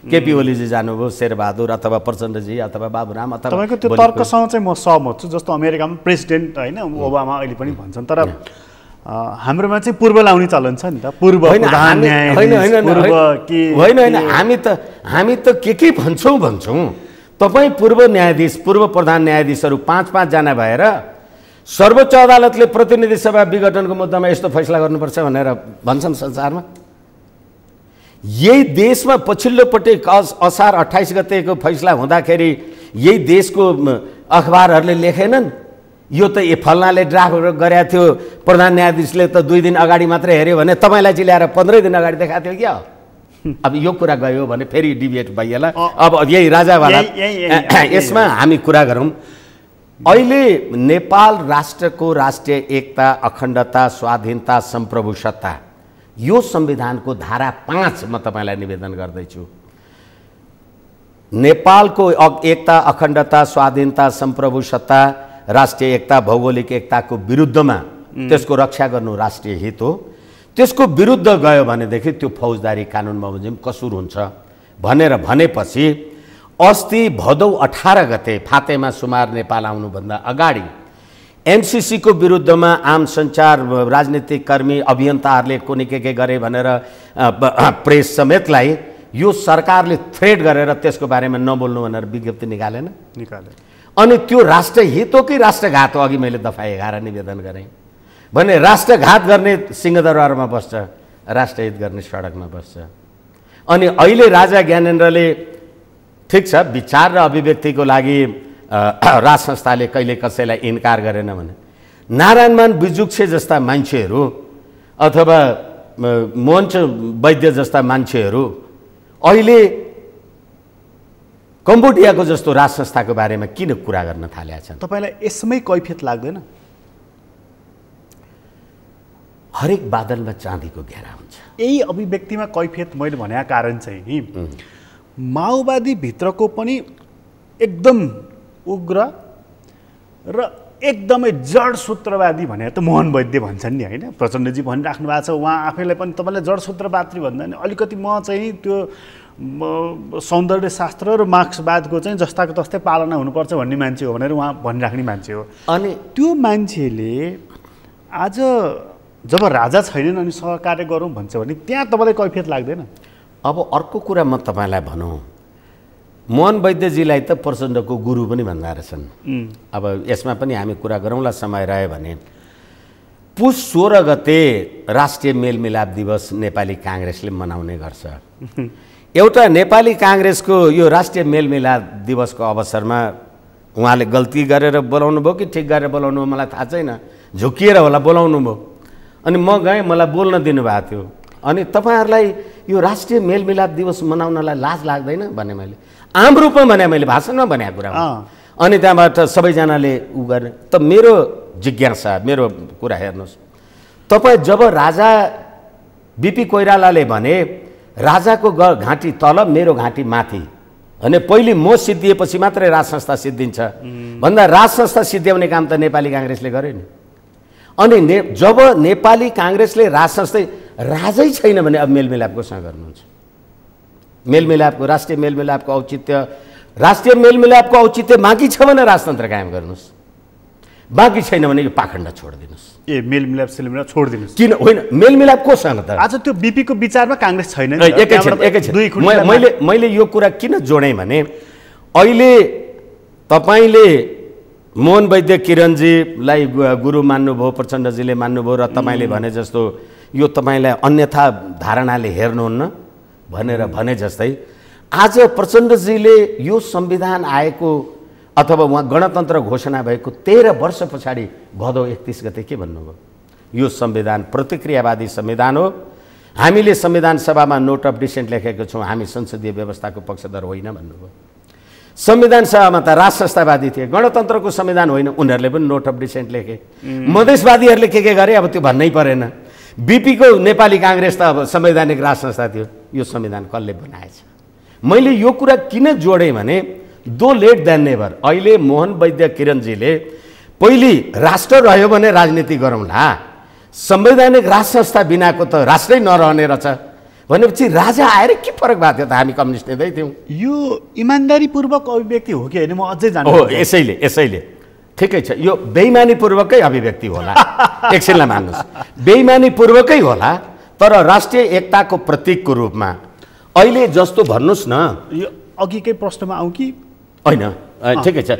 केपी ओलीजी जानुभयो, शेरबहादुर अथवा प्रचण्डजी अथवा बाबुराम अथवा तपाईँको त्यो तर्कसँग चाहिँ म सहमत छु। जस्तो अमेरिकामा प्रेसिडेन्ट होइन ओबामा अहिले पनि भन्छन्, तर हाम्रोमा चाहिँ पूर्व लाउने चलन छ नि त। पूर्व होइन, हामी त के भन्छौँ। तपाईँ पूर्व न्यायाधीश, पूर्व प्रधान न्यायाधीशहरू 5-5 जना भएर सर्वोच्च अदालतले प्रतिनिधि सभा विघटनको मुद्दामा यस्तो फैसला गर्नुपर्छ भनेर भन्छन् संसारमा। यही देशमा पछिल्लो पटक असार 28 गतेको फैसला हुँदाखेरि यही देशको अखबारहरूले लेखेनन्, यो त फल्नाले ड्राफ्ट गरेको थियो, प्रधान न्यायाधीशले त 2 दिन अगाडि मात्रै हेऱ्यो भने तपाईँलाई चाहिँ ल्याएर 15 दिन अगाडि देखाएको थियो क्या। अब यो कुरा गयो भने फेरि डिबेट भइएला। अब यही राजावाला यसमा हामी कुरा गरौँ। अहिले नेपाल राष्ट्रको राष्ट्रिय एकता, अखण्डता, स्वाधीनता, सम्प्रभुसत्ता, यो संविधानको धारा 5 म तपाईँलाई निवेदन गर्दैछु। नेपालको एकता, अखण्डता, स्वाधीनता, सम्प्रभुसत्ता, राष्ट्रिय एकता, भौगोलिक एकताको विरुद्धमा त्यसको रक्षा गर्नु राष्ट्रिय हित हो। त्यसको विरुद्ध गयो भनेदेखि त्यो फौजदारी कानुन बमोजिम कसुर हुन्छ भनेर भनेपछि अस्ति भदौ 18 गते फातेमा सुमार नेपाल आउनुभन्दा अगाडि एमसीसीको विरुद्धमा आम सञ्चार राजनीतिक कर्मी अभियन्ताहरूले कुनै के गरे भनेर प्रेस समेतलाई यो सरकारले थ्रेट गरेर त्यसको बारेमा नबोल्नु भनेर विज्ञप्ति निकालेन। अनि त्यो राष्ट्रहित हो कि राष्ट्रघात हो? अघि मैले दफा 11 निवेदन गरेँ भने राष्ट्रघात गर्ने सिंहदरबारमा बस्छ, राष्ट्रहित गर्ने सडकमा बस्छ। अनि अहिले राजा ज्ञानेन्द्रले ठिक छ विचार र अभिव्यक्तिको लागि राज संस्थाले कहिले कसैलाई इन्कार गरेन भने नारायणमान बिजुक्छे जस्ता मान्छेहरू अथवा मोहन वैद्य जस्ता मान्छेहरू अहिले कम्बोडियाको जस्तो राज संस्थाको बारेमा किन कुरा गर्न थालेका छन्? तपाईँलाई यसमै कैफियत लाग्दैन? हरेक बादलमा चाँदीको घेरा हुन्छ। यही अभिव्यक्तिमा कैफियत मैले भनेको कारण चाहिँ नि माओवादी भित्रको पनि एकदम उग्र र एकदमै जडसूत्रवादी भनेर त मोहन वैद्य भन्छन् नि होइन, प्रचण्डजी भनिराख्नु भएको छ। उहाँ आफैलाई पनि तपाईँले जडसूत्रवादी भन्दा नि अलिकति म चाहिँ त्यो सौन्दर्य शास्त्र र मार्क्सवादको चाहिँ जस्ताको तस्तै पालना हुनुपर्छ भन्ने मान्छे हो भनेर उहाँ भनिराख्ने मान्छे हो। अनि त्यो मान्छेले आज जब राजा छैनन् अनि सहकार्य गरौँ भन्छ भने त्यहाँ तपाईँलाई कैफियत लाग्दैन? अब अर्को कुरा म तपाईँलाई भनौँ, मोहन वैद्यजीलाई त प्रचण्डको गुरु पनि भन्दा रहेछन्। अब यसमा पनि हामी कुरा गरौँला समय रह्यो भने। पुस 16 गते राष्ट्रिय मेलमिलाप दिवस नेपाली काङ्ग्रेसले मनाउने गर्छ। एउटा नेपाली काङ्ग्रेसको यो राष्ट्रिय मेलमिलाप दिवसको अवसरमा उहाँले गल्ती गरेर बोलाउनु भयो कि ठिक गरेर बोलाउनु भयो मलाई थाहा छैन, झुकिएर होला बोलाउनु भयो। अनि म गएँ, मलाई बोल्न दिनुभएको थियो। अनि तपाईँहरूलाई यो राष्ट्रिय मेलमिलाप दिवस मनाउनलाई लाज लाग्दैन भने मैले आम रूपमा भने, मैले भाषणमा भनेको कुरा। अनि त्यहाँबाट सबैजनाले उ गर्ने। त मेरो जिज्ञासा, मेरो कुरा हेर्नुहोस्, तपाईँ जब राजा बिपी कोइरालाले भने राजाको घाँटी तल मेरो घाँटी माथि अनि पहिले म सिद्धिएपछि मात्रै राज संस्था सिद्धिन्छ भन्दा राज संस्था सिद्ध्याउने काम त नेपाली काङ्ग्रेसले गर्यो नि। अनि जब नेपाली काङ्ग्रेसले राज संस्था राजै छैन भने अब मेलमिलाप कोसँग गर्नुहुन्छ? मेलमिलापको राष्ट्रिय मेलमिलापको औचित्य बाँकी छ भने राजतन्त्र कायम गर्नुहोस्, बाँकी छैन भने यो पाखण्ड छोडिदिनुहोस्। मेलमिलाप सेलमिलाप छोडिदिनुहोस्। किन होइन? मेलमिलाप कोसँग त? आज त्यो बिपीको विचारमा काङ्ग्रेस छैन। एकैछिन मैले यो कुरा किन जोडेँ भने अहिले तपाईँले मोहन वैद्य किरणजीलाई गुरु मान्नुभयो, प्रचण्डजीले मान्नुभयो र तपाईँले भने जस्तो यो तपाईँलाई अन्यथा धारणाले हेर्नुहुन्न भनेर भने जस्तै आज प्रचण्डजीले यो संविधान आएको अथवा उहाँ गणतन्त्र घोषणा भएको 13 वर्ष पछाडि भदौ 31 गते के भन्नुभयो? यो संविधान प्रतिक्रियावादी संविधान हो, हामीले संविधान सभामा नोट अफ डिसेन्ट लेखेको छौँ, हामी संसदीय व्यवस्थाको पक्षधर होइन भन्नुभयो। संविधान सभामा त राज संस्थावादी थिए, गणतन्त्रको संविधान होइन, उनीहरूले पनि नोट अफ डिसेन्ट लेखे। मधेसवादीहरूले के गरे अब त्यो भन्नै परेन। बिपीको नेपाली काङ्ग्रेस त अब संवैधानिक राज संस्था थियो। यो संविधान कसले बनाएछ? मैले यो कुरा किन जोडेँ भने दो लेट देन नेभर। अहिले मोहन वैद्य किरणजीले पहिले राष्ट्र रह्यो भने राजनीति गरौँला, संवैधानिक राज संस्था बिनाको त राष्ट्रै नरहने रहेछ भनेपछि राजा आएर के फरक भएको थियो त? हामी कम्युनिस्ट नेतै थियौँ। यो इमान्दारीपूर्वक अभिव्यक्ति हो कि होइन म अझै जान्छु। हो, यसैले ठिकै छ, यो बेइमानीपूर्वकै अभिव्यक्ति होला। एकछिनलाई मान्नुहोस्, बेइमानीपूर्वकै होला, तर राष्ट्रिय एकताको प्रतीकको रूपमा अहिले जस्तो भन्नुहोस् न। यो अघिकै प्रश्नमा आउँ कि होइन? ठिकै छ,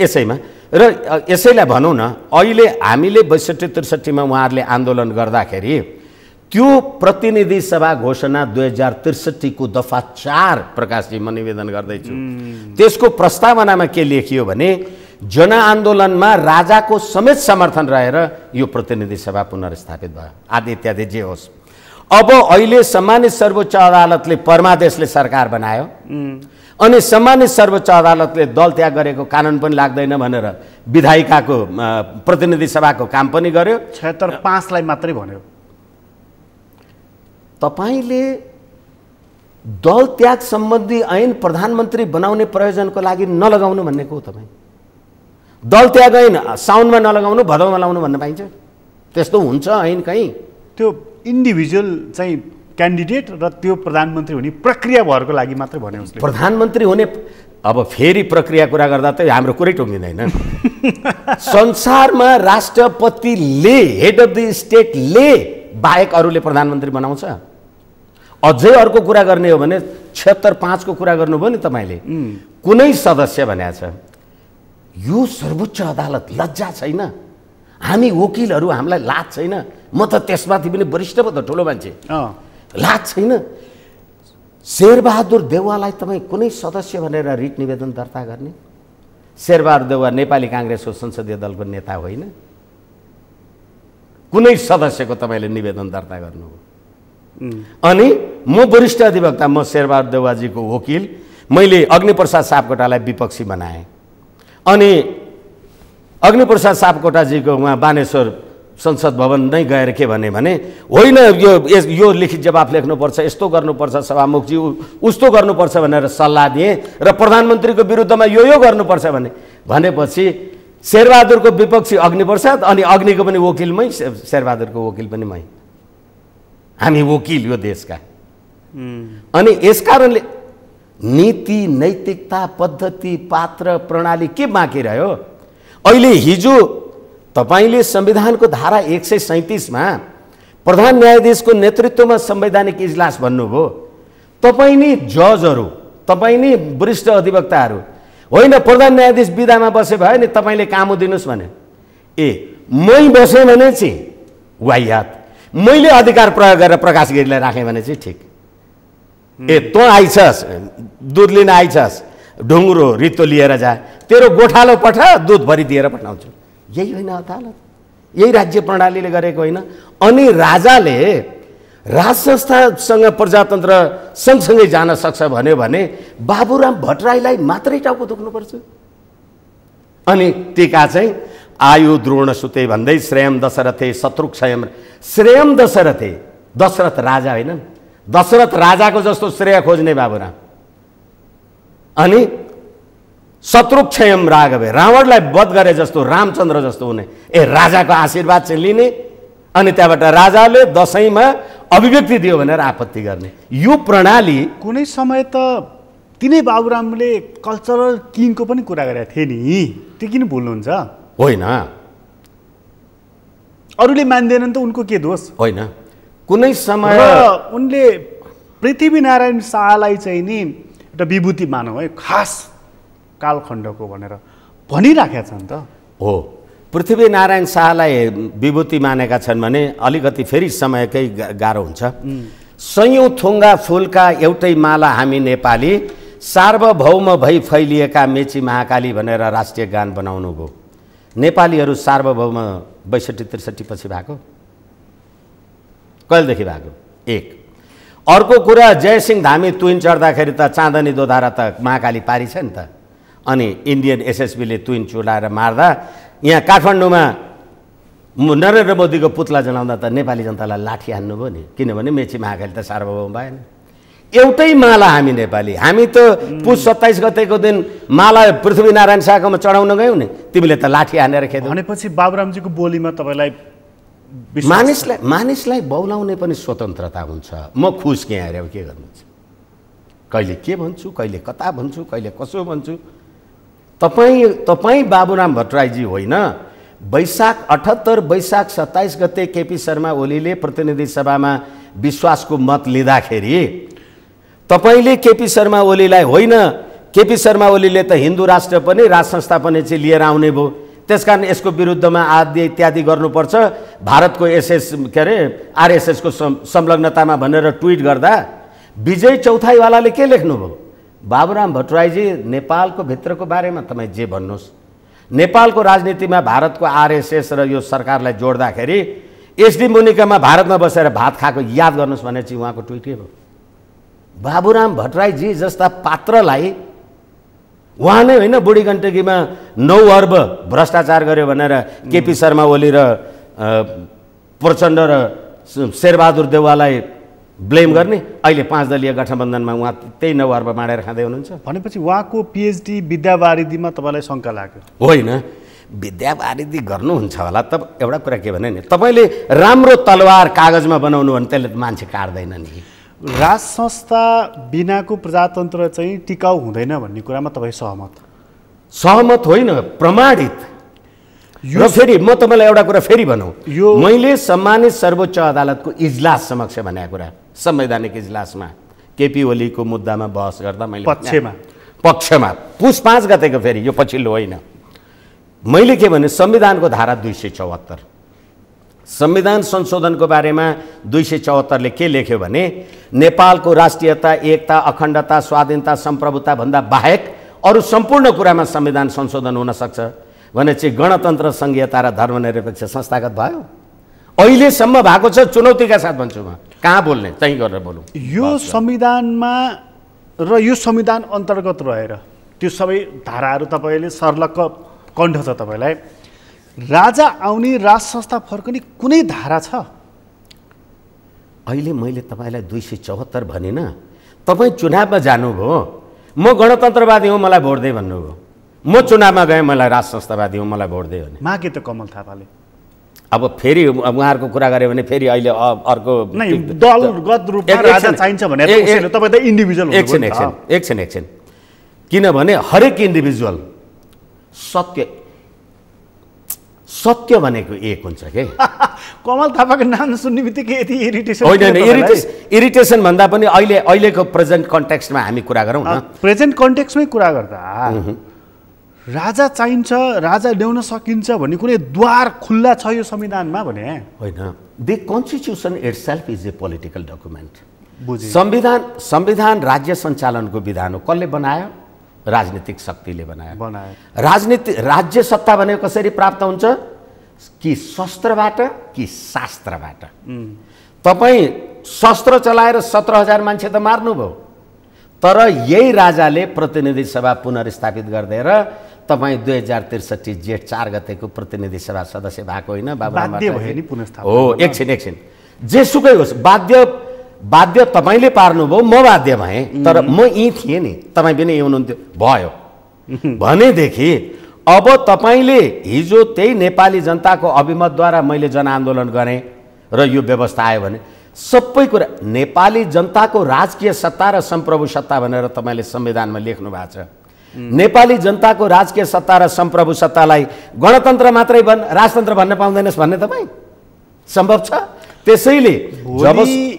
यसैमा र यसैलाई भनौँ न, अहिले हामीले 62-63 उहाँहरूले आन्दोलन गर्दाखेरि त्यो प्रतिनिधि सभा घोषणा 2063 को दफा 4 प्रकाशजी म निवेदन गर्दैछु। त्यसको प्रस्तावनामा के लेखियो भने जनआन्दोलनमा राजाको समेत समर्थन रहेर यो प्रतिनिधि सभा पुनर्स्थापित भयो आदि इत्यादि जे होस्। अब अहिले सम्मानित सर्वोच्च अदालतले परमादेशले सरकार बनायो अनि सम्मानित सर्वोच्च अदालतले दल त्याग गरेको कानुन पनि लाग्दैन भनेर विधायिकाको प्रतिनिधि सभाको काम पनि गर्यो। 76.5 लाई मात्रै भन्यो। तपाईले दल त्याग सम्बन्धी ऐन प्रधानमन्त्री बनाउने प्रयोजनको लागि नलगाउनु भन्ने को तपाई? दल त्याग ऐन साउनमा नलगाउनु भदौमा लगाउनु भन्न पाइन्छ? त्यस्तो हुन्छ ऐन कहीं? त्यो इन्डिभिजुअल चाहिँ क्यान्डिडेट र त्यो प्रधानमन्त्री हुने प्रक्रिया भरको लागि मात्रै भन्यो उसले। प्रधानमन्त्री हुने अब फेरि प्रक्रिया कुरा गर्दा त हाम्रो कुरै टुङ्गिँदैन। संसारमा राष्ट्रपतिले हेड अफ द स्टेटले बाहेक अरूले प्रधानमन्त्री बनाउँछ? अझै अर्को कुरा गर्ने हो भने 76(5) को कुरा गर्नुभयो नि तपाईँले, कुनै सदस्य भनेको छ यो सर्वोच्च अदालत, लज्जा छैन? हामी वकिलहरू, हामीलाई लाज छैन? म त त्यसमाथि पनि वरिष्ठ पो त, ठुलो मान्छे, लाज छैन? शेरबहादुर देउवालाई तपाईँ कुनै सदस्य भनेर रिट निवेदन दर्ता गर्ने? शेरबहादुर देउवा नेपाली काङ्ग्रेसको संसदीय दलको नेता होइन? कुनै सदस्यको तपाईँले निवेदन दर्ता गर्नुभयो? अनि म वरिष्ठ अधिवक्ता, म शेरबहादुर देउवाजीको वकिल, मैले अग्निप्रसाद सापकोटालाई विपक्षी बनाएँ। अनि अग्निप्रसाद सापकोटाजीको उहाँ बानेश्वर संसद भवन नै गएर के भने होइन, यो लिखित जवाफ लेख्नुपर्छ, यस्तो गर्नुपर्छ सभामुखजी, उस्तो गर्नुपर्छ भनेर सल्लाह दिएँ र प्रधानमन्त्रीको विरुद्धमा यो गर्नुपर्छ भनेपछि शेरबहादुरको विपक्षी अग्निप्रसाद अनि अग्निको पनि वकिल मै, शेरबहादुरको वकिल पनि मै, हामी वकिल यो देशका। अनि यसकारणले नीति, नैतिकता, पद्धति, पात्र, प्रणाली के बाँकी रह्यो? अहिले हिजो तपाईले संविधानको धारा 137 मा प्रधान न्यायाधीशको नेतृत्वमा संवैधानिक इजलास भन्नुभयो। तपाई नि जजहरू, तपाई नि वरिष्ठ अधिवक्ताहरू होइन, प्रधान न्यायाधीश विधामा बसे भयो नि तपाईले काम दिनुस् भने, मै बसे भने चाहिँ वाहियात, मैले अधिकार प्रयोग गरेर प्रकाश गिरीलाई राखेँ भने चाहिँ ठिक। तँ आइछस्, दुध लिन आइछस्, ढुङ्ग्रो रित्तो लिएर जा, तेरो गोठालो पठा, दुध भरि दिएर पठाउँछु। यही होइन अदालत, यही राज्य प्रणालीले गरेको होइन। अनि राजाले राज संस्थासँग प्रजातन्त्र सँगसँगै जान सक्छ भन्यो भने बाबुराम भट्टराईलाई मात्रै टाउको दुख्नुपर्छ। अनि टीका चाहिँ आयु द्रोण सुते भन्दै श्रेयम दशरथे शत्रुक्षयम, श्रेयम दशरथे, दशरथ राजा होइन, दशरथ राजाको जस्तो श्रेय खोज्ने बाबुराम, अनि शत्रुक्षयम राघवे, रावणलाई वध गरे जस्तो, रामचन्द्र जस्तो हुने, राजाको आशीर्वाद चाहिँ लिने, अनि त्यहाँबाट राजाले दशैंमा अभिव्यक्ति दियो भनेर आपत्ति गर्ने। यो प्रणाली कुनै समय त तिनै बाबुरामले कल्चरल किङको पनि कुरा गरेका थिए नि, त्यो किन भुल्नुहुन्छ? होइन, अरूले मान्दैनन् त उनको के दोष? होइन, कुनै समय उनले पृथ्वीनारायण शाहलाई चाहिँ नि एउटा विभूति मानौँ है, खास कालखण्डको भनेर भनिराखेका छन् त। हो, पृथ्वीनारायण शाहलाई विभूति मानेका छन् भने अलिकति फेरि समयकै गाह्रो हुन्छ। सयौं थुङ्गा फुलका एउटै माला हामी नेपाली, सार्वभौम भई फैलिएका मेची महाकाली भनेर राष्ट्रिय गान बनाउनु भयो। नेपालीहरू सार्वभौम 62-63 पछि भएको, कहिलेदेखि भएको? एक। अर्को कुरा, जयसिंह धामी तुइन चढ्दाखेरि त चाँदनी दोधारा त महाकाली पारी छ नि त, अनि इन्डियन एसएसबीले तुइन चुडाएर मार्दा यहाँ काठमाडौँमा नरेन्द्र मोदीको पुतला जलाउँदा त नेपाली जनतालाई लाठी हान्नुभयो नि, किनभने मेची महाकाली त सार्वभौम भएन। एउटै माला हामी नेपाली, हामी त पुस 27 गतेको दिन माला पृथ्वीनारायण शाहकोमा चढाउन गयौँ नि, तिमीले त लाठी हानेर खेद्यौ। भनेपछि बाबुरामजीको बोलीमा तपाईँलाई मानिसलाई बौलाउने पनि स्वतन्त्रता हुन्छ। म खुस के अरे, के गर्नुहुन्छ? कहिले के भन्छु, कहिले कता भन्छु, कहिले कसो भन्छु। तपाईँ बाबुराम भट्टराईजी होइन, वैशाख 78 वैशाख 27 गते केपी शर्मा ओलीले प्रतिनिधि सभामा विश्वासको मत लिँदाखेरि तपाईले केपी शर्मा ओलीलाई होइन, केपी शर्मा ओलीले त हिन्दू राष्ट्र पनि राज संस्था पनि चाहिँ लिएर आउने भयो, त्यसकारण यसको विरुद्धमा आदि इत्यादि गर्नुपर्छ, भारतको आरएसएसको संलग्नतामा भनेर ट्विट गर्दा विजय चौथाईवालाले के लेख्नुभयो? बाबुराम भट्टराईजी नेपालको भित्रको बारेमा तपाईँ जे भन्नुहोस्, नेपालको राजनीतिमा भारतको आरएसएस र यो सरकारलाई जोड्दाखेरि एसडी मुनिकामा भारतमा बसेर भात खाएको याद गर्नुहोस् भने चाहिँ उहाँको ट्विट के भयो? बाबुराम भट्टराईजी जस्ता पात्रलाई उहाँ नै होइन, बुढी गण्डकीमा 9 अर्ब भ्रष्टाचार गर्यो भनेर केपी शर्मा ओली र प्रचण्ड र शेरबहादुर देउवालाई ब्लेम गर्ने, अहिले 5 दलीय गठबन्धनमा उहाँ त्यही 9 अर्ब माडेर खाँदै हुनुहुन्छ। भनेपछि उहाँको पिएचडी विद्यावारिधीमा तपाईँलाई शङ्का लाग्यो? होइन, विद्यावारिधी गर्नुहुन्छ होला त। एउटा कुरा के भने नि, तपाईँले राम्रो तलवार कागजमा बनाउनु भने त्यसले मान्छे काट्दैन नि। राज संस्था बिनाको प्रजातन्त्र चाहिँ टिकाउ हुँदैन भन्ने कुरामा तपाईँ सहमत? सहमत होइन, प्रमाणित। र फेरि म तपाईँलाई एउटा कुरा फेरि भनौँ, मैले सम्मानित सर्वोच्च अदालतको इजलास समक्ष भनेको कुरा, संवैधानिक इजलासमा केपी ओलीको मुद्दामा बहस गर्दा मैले पक्षमा पुस 5 गतेको, फेरि यो पछिल्लो होइन, मैले के भने संविधानको धारा 274 संविधान संशोधनको बारेमा 274ले के लेख्यो भने नेपालको राष्ट्रियता, एकता, अखण्डता, स्वाधीनता, सम्प्रभुता भन्दा बाहेक अरू सम्पूर्ण कुरामा संविधान संशोधन हुन सक्छ भने चाहिँ गणतन्त्र, संघीयता र धर्मनिरपेक्ष संस्थागत भयो। अहिलेसम्म भएको छ, चुनौतीका साथ भन्छु म। कहाँ बोल्ने, त्यहीँ गरेर बोलौँ। यो संविधानमा र यो संविधान अन्तर्गत रहेर त्यो सबै धाराहरू तपाईँले सर्लक्क कण्ठ छ तपाईँलाई, राजा आउने राज संस्था फर्कने कुनै धारा छ? अहिले मैले तपाईँलाई 274 भनेन, तपाईँ चुनावमा जानुभयो, म गणतन्त्रवादी हुँ मलाई भोट दे भन्नुभयो, म चुनावमा गएँ मलाई राज संस्थावादी हुँ मलाई भोट दे भने मागे त कमल थापाले। अब फेरि उहाँहरूको कुरा गऱ्यो भने फेरि अहिले अर्को दलगत रूपमा राजा चाहिन्छ भने तपाईँ त इन्डिभिजुअल एकछिन किनभने हरेक इन्डिभिजुअल सत्य भनेको एक हुन्छ के। कमल थापाको नाम सुन्ने बित्तिकै यति इरिटेसन होइन, इरिटेसन भन्दा पनि अहिलेको प्रेजेन्ट कन्टेक्स्टमा हामी कुरा गरौँ न। प्रेजेन्ट कन्टेक्स्टमै कुरा गर्दा राजा चाहिन्छ, राजा ल्याउन सकिन्छ भन्ने कुनै द्वार खुल्ला छ यो संविधानमा भने होइन। The constitution itself is a political document. बुझेँ। संविधान राज्य सञ्चालनको विधान हो। कसले बनायो? राजनीतिक शक्तिले बनायो। राज्य सत्ता भनेको कसरी प्राप्त हुन्छ? कि शस्त्रबाट कि शास्त्रबाट। तपाईँ शस्त्र चलाएर 17,000 मान्छे त मार्नुभयो, तर यही राजाले प्रतिनिधि सभा पुनर्स्थापित गरिदिएर तपाईँ 2063 जेठ 4 गतेको प्रतिनिधि सभा सदस्य भएको होइन? हो, एकछिन जेसुकै होस्, बाध्य तपाईँले पार्नुभयो, म बाध्य भएँ, तर म यहीँ थिएँ नि, तपाईँ पनि यहीँ हुनुहुन्थ्यो, भयो भनेदेखि अब तपाईँले हिजो त्यही नेपाली जनताको अभिमतद्वारा मैले जनआन्दोलन गरेँ र यो व्यवस्था आयो भने सबै कुरा नेपाली जनताको राजकीय सत्ता र सम्प्रभु सत्ता भनेर तपाईँले संविधानमा लेख्नु भएको छ। नेपाली जनताको राजकीय सत्ता र सम्प्रभु सत्तालाई गणतन्त्र मात्रै राजतन्त्र भन्न पाउँदैनस् भन्ने तपाईँ सम्भव छ? त्यसैले जब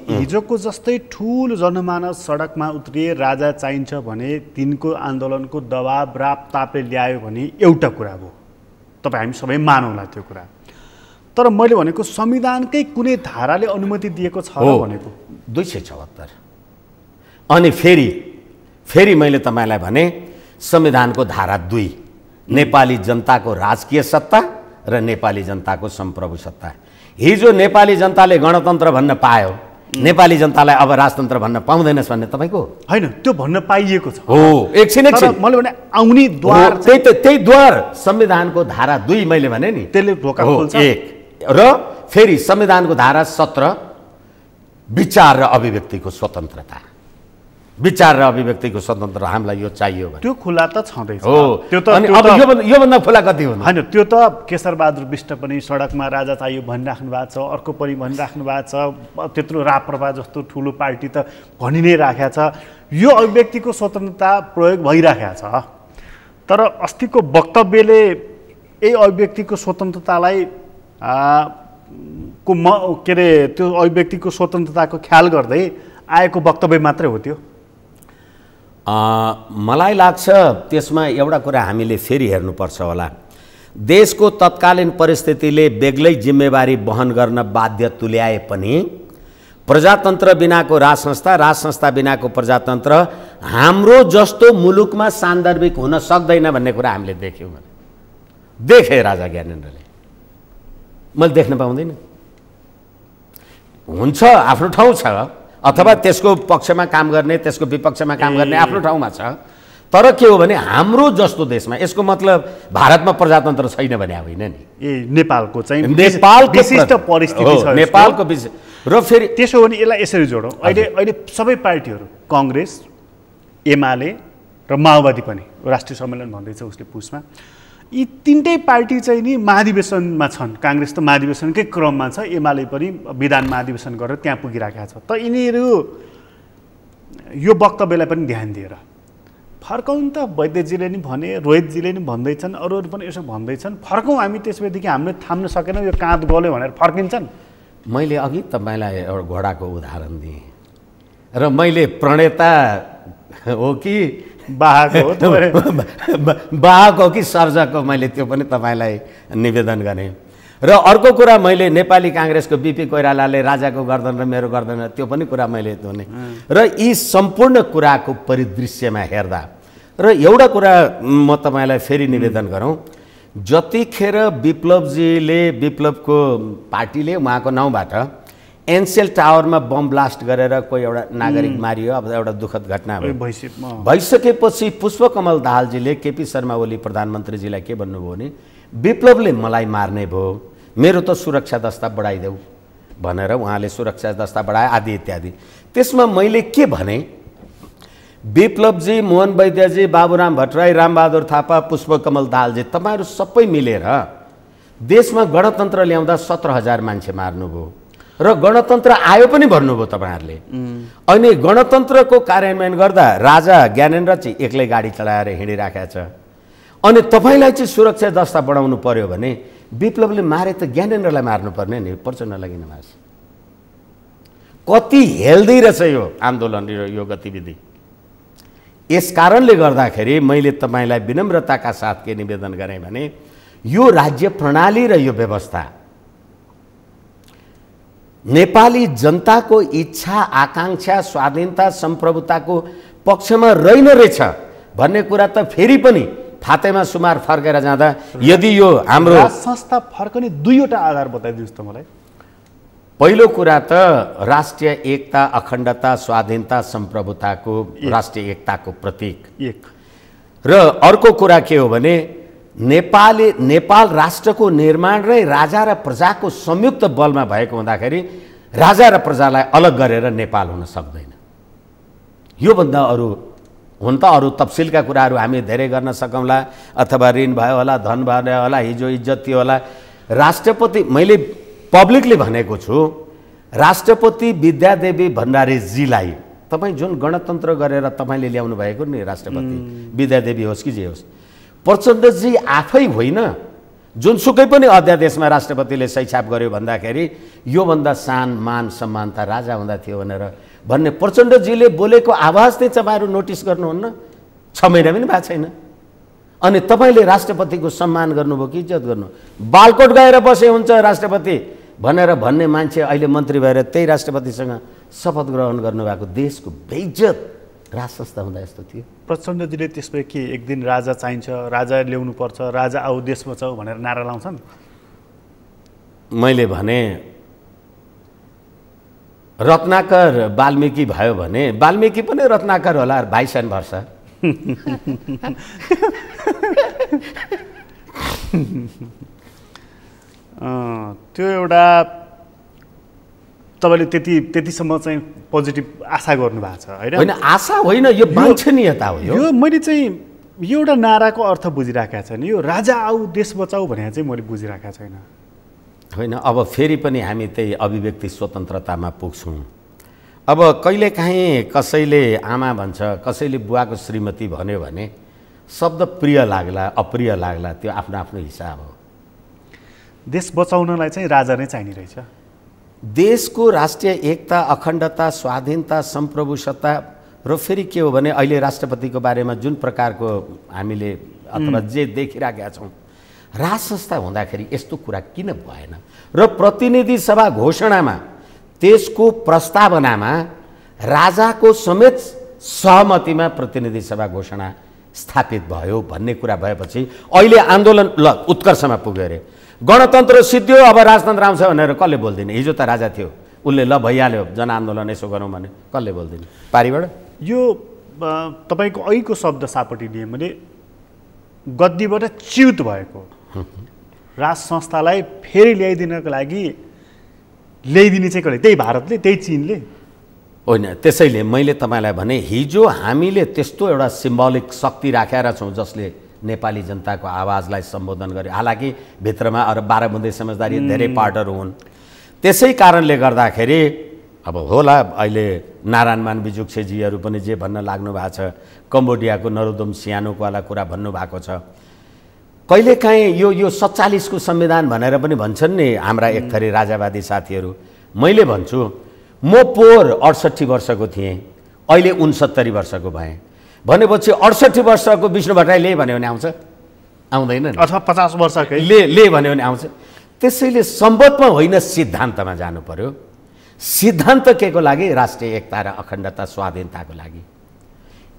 हिजोको जस्तै ठुलो जनमानस सडकमा उत्रिए राजा चाहिन्छ भने तिनको आन्दोलनको दबाब रापतापले ल्यायो भने एउटा कुरा भयो, तपाईँ हामी सबै मानौँला त्यो कुरा। तर मैले भनेको संविधानकै कुनै धाराले अनुमति दिएको छ भनेको 274। अनि फेरि मैले तपाईँलाई भने संविधानको धारा 2 नेपाली जनताको राजकीय सत्ता र नेपाली जनताको सम्प्रभु सत्ता। हिजो नेपाली जनताले गणतन्त्र भन्न पायो, नेपाली जनतालाई अब राजतन्त्र भन्न पाउँदैनस् भन्ने तपाईँको होइन, त्यो भन्न पाइएको छ। हो, एकछिन मैले भने आउने द्वार त्यही द्वार संविधानको धारा 2 मैले भने नि त्यसले ढोका खोल्छ। र फेरि संविधानको धारा 17 विचार र अभिव्यक्तिको स्वतन्त्रता। विचार र अभिव्यक्तिको स्वतन्त्रता हामीलाई यो चाहियो भने त्यो खुला त छँदैछ। त्यो त योभन्दा खुला कति हुनु? होइन, त्यो त केशरबहादुर विष्ट पनि सडकमा राजा चाहियो भनिराख्नु भएको छ, अर्को पनि भनिराख्नु भएको छ, त्यत्रो राप्रपा जस्तो ठुलो पार्टी त भनि नै राखेको छ। यो अभिव्यक्तिको स्वतन्त्रता प्रयोग भइराखेको छ, तर अस्तिको वक्तव्यले यही अभिव्यक्तिको स्वतन्त्रतालाई के अरे त्यो अभिव्यक्तिको स्वतन्त्रताको ख्याल गर्दै आएको वक्तव्य मात्रै हो त्यो। मलाई लाग्छ त्यसमा एउटा कुरा हामीले फेरि हेर्नुपर्छ होला। देशको तत्कालीन परिस्थितिले बेग्लै जिम्मेवारी वहन गर्न बाध्य तुल्याए पनि प्रजातन्त्र बिनाको राज संस्था बिनाको प्रजातन्त्र हाम्रो जस्तो मुलुकमा सान्दर्भिक हुन सक्दैन भन्ने कुरा हामीले देख्यौँ। देखे राजा ज्ञानेन्द्रले, मैले देख्न पाउँदैन। हुन्छ, आफ्नो ठाउँ छ, अथवा त्यसको पक्षमा काम गर्ने त्यसको विपक्षमा काम गर्ने आफ्नो ठाउँमा छ, तर के हो भने हाम्रो जस्तो देशमा, यसको मतलब भारतमा प्रजातन्त्र छैन भने होइन नि, नेपालको चाहिँ नेपालको विशिष्ट परिस्थिति छ, नेपालको र फेरि त्यसो भने यसलाई यसरी जोडौँ। अहिले सबै पार्टीहरू काङ्ग्रेस, एमाले र माओवादी पनि राष्ट्रिय सम्मेलन भन्दैछ उसले पुसमा, यी तीनटै पार्टी चाहिँ नि महाधिवेशनमा छन्। काङ्ग्रेस त महाधिवेशनकै क्रममा छ, एमाले पनि विधान महाधिवेशन गरेर त्यहाँ पुगिराखेको छ। त यिनीहरू यो वक्तव्यलाई पनि ध्यान दिएर फर्काउँ त वैद्यजीले नि भने, रोहितजीले नि भन्दैछन्, अरूहरू पनि यसो भन्दैछन्, फर्कौँ हामी त्यसपछि हामीले थाम्न सकेनौँ, यो काँध गल्यो भनेर फर्किन्छन्। मैले अघि तपाईँलाई एउटा घोडाको उदाहरण दिएँ र मैले प्रणेता हो कि वाहक हो कि सर्जक हो, मैले त्यो पनि तपाईँलाई निवेदन गरेँ। र अर्को कुरा, मैले नेपाली काङ्ग्रेसको बिपी कोइरालाले राजाको गर्दन र मेरो गर्दन, त्यो पनि कुरा मैले भने। र यी सम्पूर्ण कुराको परिदृश्यमा हेर्दा र एउटा कुरा म तपाईँलाई फेरि निवेदन गरौँ, जतिखेर विप्लवजीले, विप्लवको पार्टीले उहाँको नाउँबाट एनसेल टावरमा बम ब्लास्ट गरेर कोही एउटा नागरिक मारियो, अब एउटा दुःखद घटना भइसकेपछि पुष्पकमल दाहालजीले केपी शर्मा ओली प्रधानमन्त्रीजीलाई के भन्नुभयो भने विप्लवले मलाई मार्ने भयो, मेरो त सुरक्षा दस्ता बढाइदेऊ भनेर उहाँले सुरक्षा दस्ता बढाए आदि इत्यादि। त्यसमा मैले के भने, विप्लवजी, मोहन वैद्यजी, बाबुराम भट्टराई, रामबहादुर थापा, पुष्पकमल दाहालजी, तपाईँहरू सबै मिलेर देशमा गणतन्त्र ल्याउँदा 17,000 मान्छे मार्नुभयो र गणतन्त्र आयो पनि भन्नुभयो तपाईँहरूले। अनि गणतन्त्रको कार्यान्वयन गर्दा राजा ज्ञानेन्द्र चाहिँ एक्लै गाडी चलाएर हिँडिराखेको छ। अनि तपाईँलाई चाहिँ सुरक्षा दस्ता बढाउनु पर्यो भने विप्लवले मारे त ज्ञानेन्द्रलाई मार्नुपर्ने नि, प्रचण्डलाई किन मार्छ? कति हेल्दी रहेछ यो आन्दोलन, यो गतिविधि। यस कारणले गर्दाखेरि मैले तपाईँलाई विनम्रताका साथ के निवेदन गरेँ भने यो राज्य प्रणाली र यो व्यवस्था नेपाली जनताको इच्छा, आकांक्षा, स्वाधीनता, सम्प्रभुताको पक्षमा रहेन रहेछ भन्ने कुरा त फेरि पनि फातेमा सुमार फर्केर जाँदा, यदि यो हाम्रो संस्था फर्कने दुईवटा आधार बताइदिनुहोस् त मलाई। पहिलो कुरा त राष्ट्रिय एकता, अखण्डता, स्वाधीनता, सम्प्रभुताको, राष्ट्रिय एकताको प्रतीक एक, र अर्को कुरा के हो भने नेपाल राष्ट्रको निर्माण र राजा र प्रजाको संयुक्त बलमा भएको हुँदाखेरि राजा र प्रजालाई अलग गरेर नेपाल हुन सक्दैन। योभन्दा अरू हुन त अरू तफसिलका कुराहरू हामी धेरै गर्न सकौँला, अथवा ऋण भयो होला, धन भयो होला, हिजो इज्जत थियो होला। राष्ट्रपति, मैले पब्लिकली भनेको छु, राष्ट्रपति विद्यादेवी भण्डारीजीलाई तपाईँ जुन गणतन्त्र गरेर तपाईँले ल्याउनु भएको नि राष्ट्रपति विद्यादेवी होस् कि जे होस्, प्रचण्डजी आफै होइन, जुनसुकै पनि अध्यादेशमा राष्ट्रपतिले सही छाप गर्यो भन्दाखेरि योभन्दा सान मान सम्मान त राजा हुँदा थियो भनेर भन्ने प्रचण्डजीले बोलेको आवाज चाहिँ तपाईँहरू नोटिस गर्नुहुन्न। 6 महिना पनि भएको छैन। अनि तपाईँले राष्ट्रपतिको सम्मान गर्नुभयो कि इज्जत गर्नु? बालकोट गएर बसे हुन्छ राष्ट्रपति भनेर भन्ने मान्छे अहिले मन्त्री भएर त्यही राष्ट्रपतिसँग शपथ ग्रहण गर्नुभएको देशको बेइज्जत राज संस्था हुँदा यस्तो थियो। प्रचण्डजीले त्यसपछि के एक दिन राजा चाहिन्छ, राजा ल्याउनु पर्छ, राजा आऊ देश बचाऊ भनेर नारा लाउँछन्? मैले भने रत्नाकर वाल्मीकि भयो भने वाल्मीकि पनि रत्नाकर होला, भाइसान भर्छ। त्यो एउटा तपाईँले त्यतिसम्म चाहिँ पोजिटिभ आशा गर्नु भएको छ होइन? होइन, आशा होइन, यो वाञ्छनीयता हो। यो मैले चाहिँ यो एउटा नाराको अर्थ बुझिराखेको छैन। यो राजा आऊ देश बचाऊ भनेर चाहिँ मैले बुझिराखेको छैन। होइन, अब फेरि पनि हामी त्यही अभिव्यक्ति स्वतन्त्रतामा पुग्छौँ। अब कहिलेकाहीँ कसैले आमा भन्छ, कसैले बुवाको श्रीमती भन्यो भने शब्द प्रिय लाग्ला, अप्रिय लाग्ला, त्यो आफ्नो आफ्नो हिसाब हो। देश बचाउनलाई चाहिँ राजा नै चाहिने रहेछ। देशको राष्ट्रिय एकता, अखण्डता, स्वाधीनता, सम्प्रभुसत्ता र फेरि के हो भने अहिले राष्ट्रपतिको बारेमा जुन प्रकारको हामीले अथवा जे देखिराखेका छौँ, राज संस्था हुँदाखेरि यस्तो कुरा किन भएन? र प्रतिनिधि सभा घोषणामा त्यसको प्रस्तावनामा राजाको समेत सहमतिमा प्रतिनिधि सभा घोषणा स्थापित भयो भन्ने कुरा भएपछि अहिले आन्दोलन ल उत्कर्षमा पुग्यो अरे। गणतन्त्र सिद्धियो, अब राजतन्त्र आउँछ भनेर कसले बोल्दिने? हिजो त राजा थियो, उसले ल भइहाल्यो जनआन्दोलन यसो गरौँ भने कसले बोल्दिने पारिबाट? यो तपाईँको अहिलेको शब्द सापटी दिएँ मैले, गद्दीबाट च्युत भएको राज संस्थालाई फेरि ल्याइदिनको लागि ल्याइदिने चाहिँ कसले? त्यही भारतले, त्यही चीनले होइन। त्यसैले मैले तपाईँलाई भने हिजो हामीले त्यस्तो एउटा सिम्बोलिक शक्ति राखेर छौँ जसले नेपाली जनताको आवाजलाई सम्बोधन गर्यो। हालाकि भित्रमा अरू 12 बुँदे समझदारी धेरै पार्टहरू हुन्। त्यसै कारणले गर्दाखेरि अब होला अहिले नारायण मान बिजुक्सेजीहरू पनि जे भन्न लाग्नु भएको छ, कम्बोडियाको नरोदम सियानोकोवाला कुरा भन्नुभएको छ। कहिलेकाहीँ यो 47 को संविधान भनेर पनि भन्छन् नि हाम्रा एक थरी राजावादी साथीहरू। मैले भन्छु म पोहोर 68 वर्षको थिएँ, अहिले 69 वर्षको भएँ भनेपछि 68 वर्षको विष्णु भट्टराईले भन्यो भने आउँछ? आउँदैन नि। अथवा 50 वर्षकै ले भन्यो भने आउँछ? त्यसैले सम्बन्धमा होइन सिद्धान्तमा जानु पर्यो। सिद्धान्त के को लागि? राष्ट्रिय एकता र अखण्डता स्वाधीनताको लागि।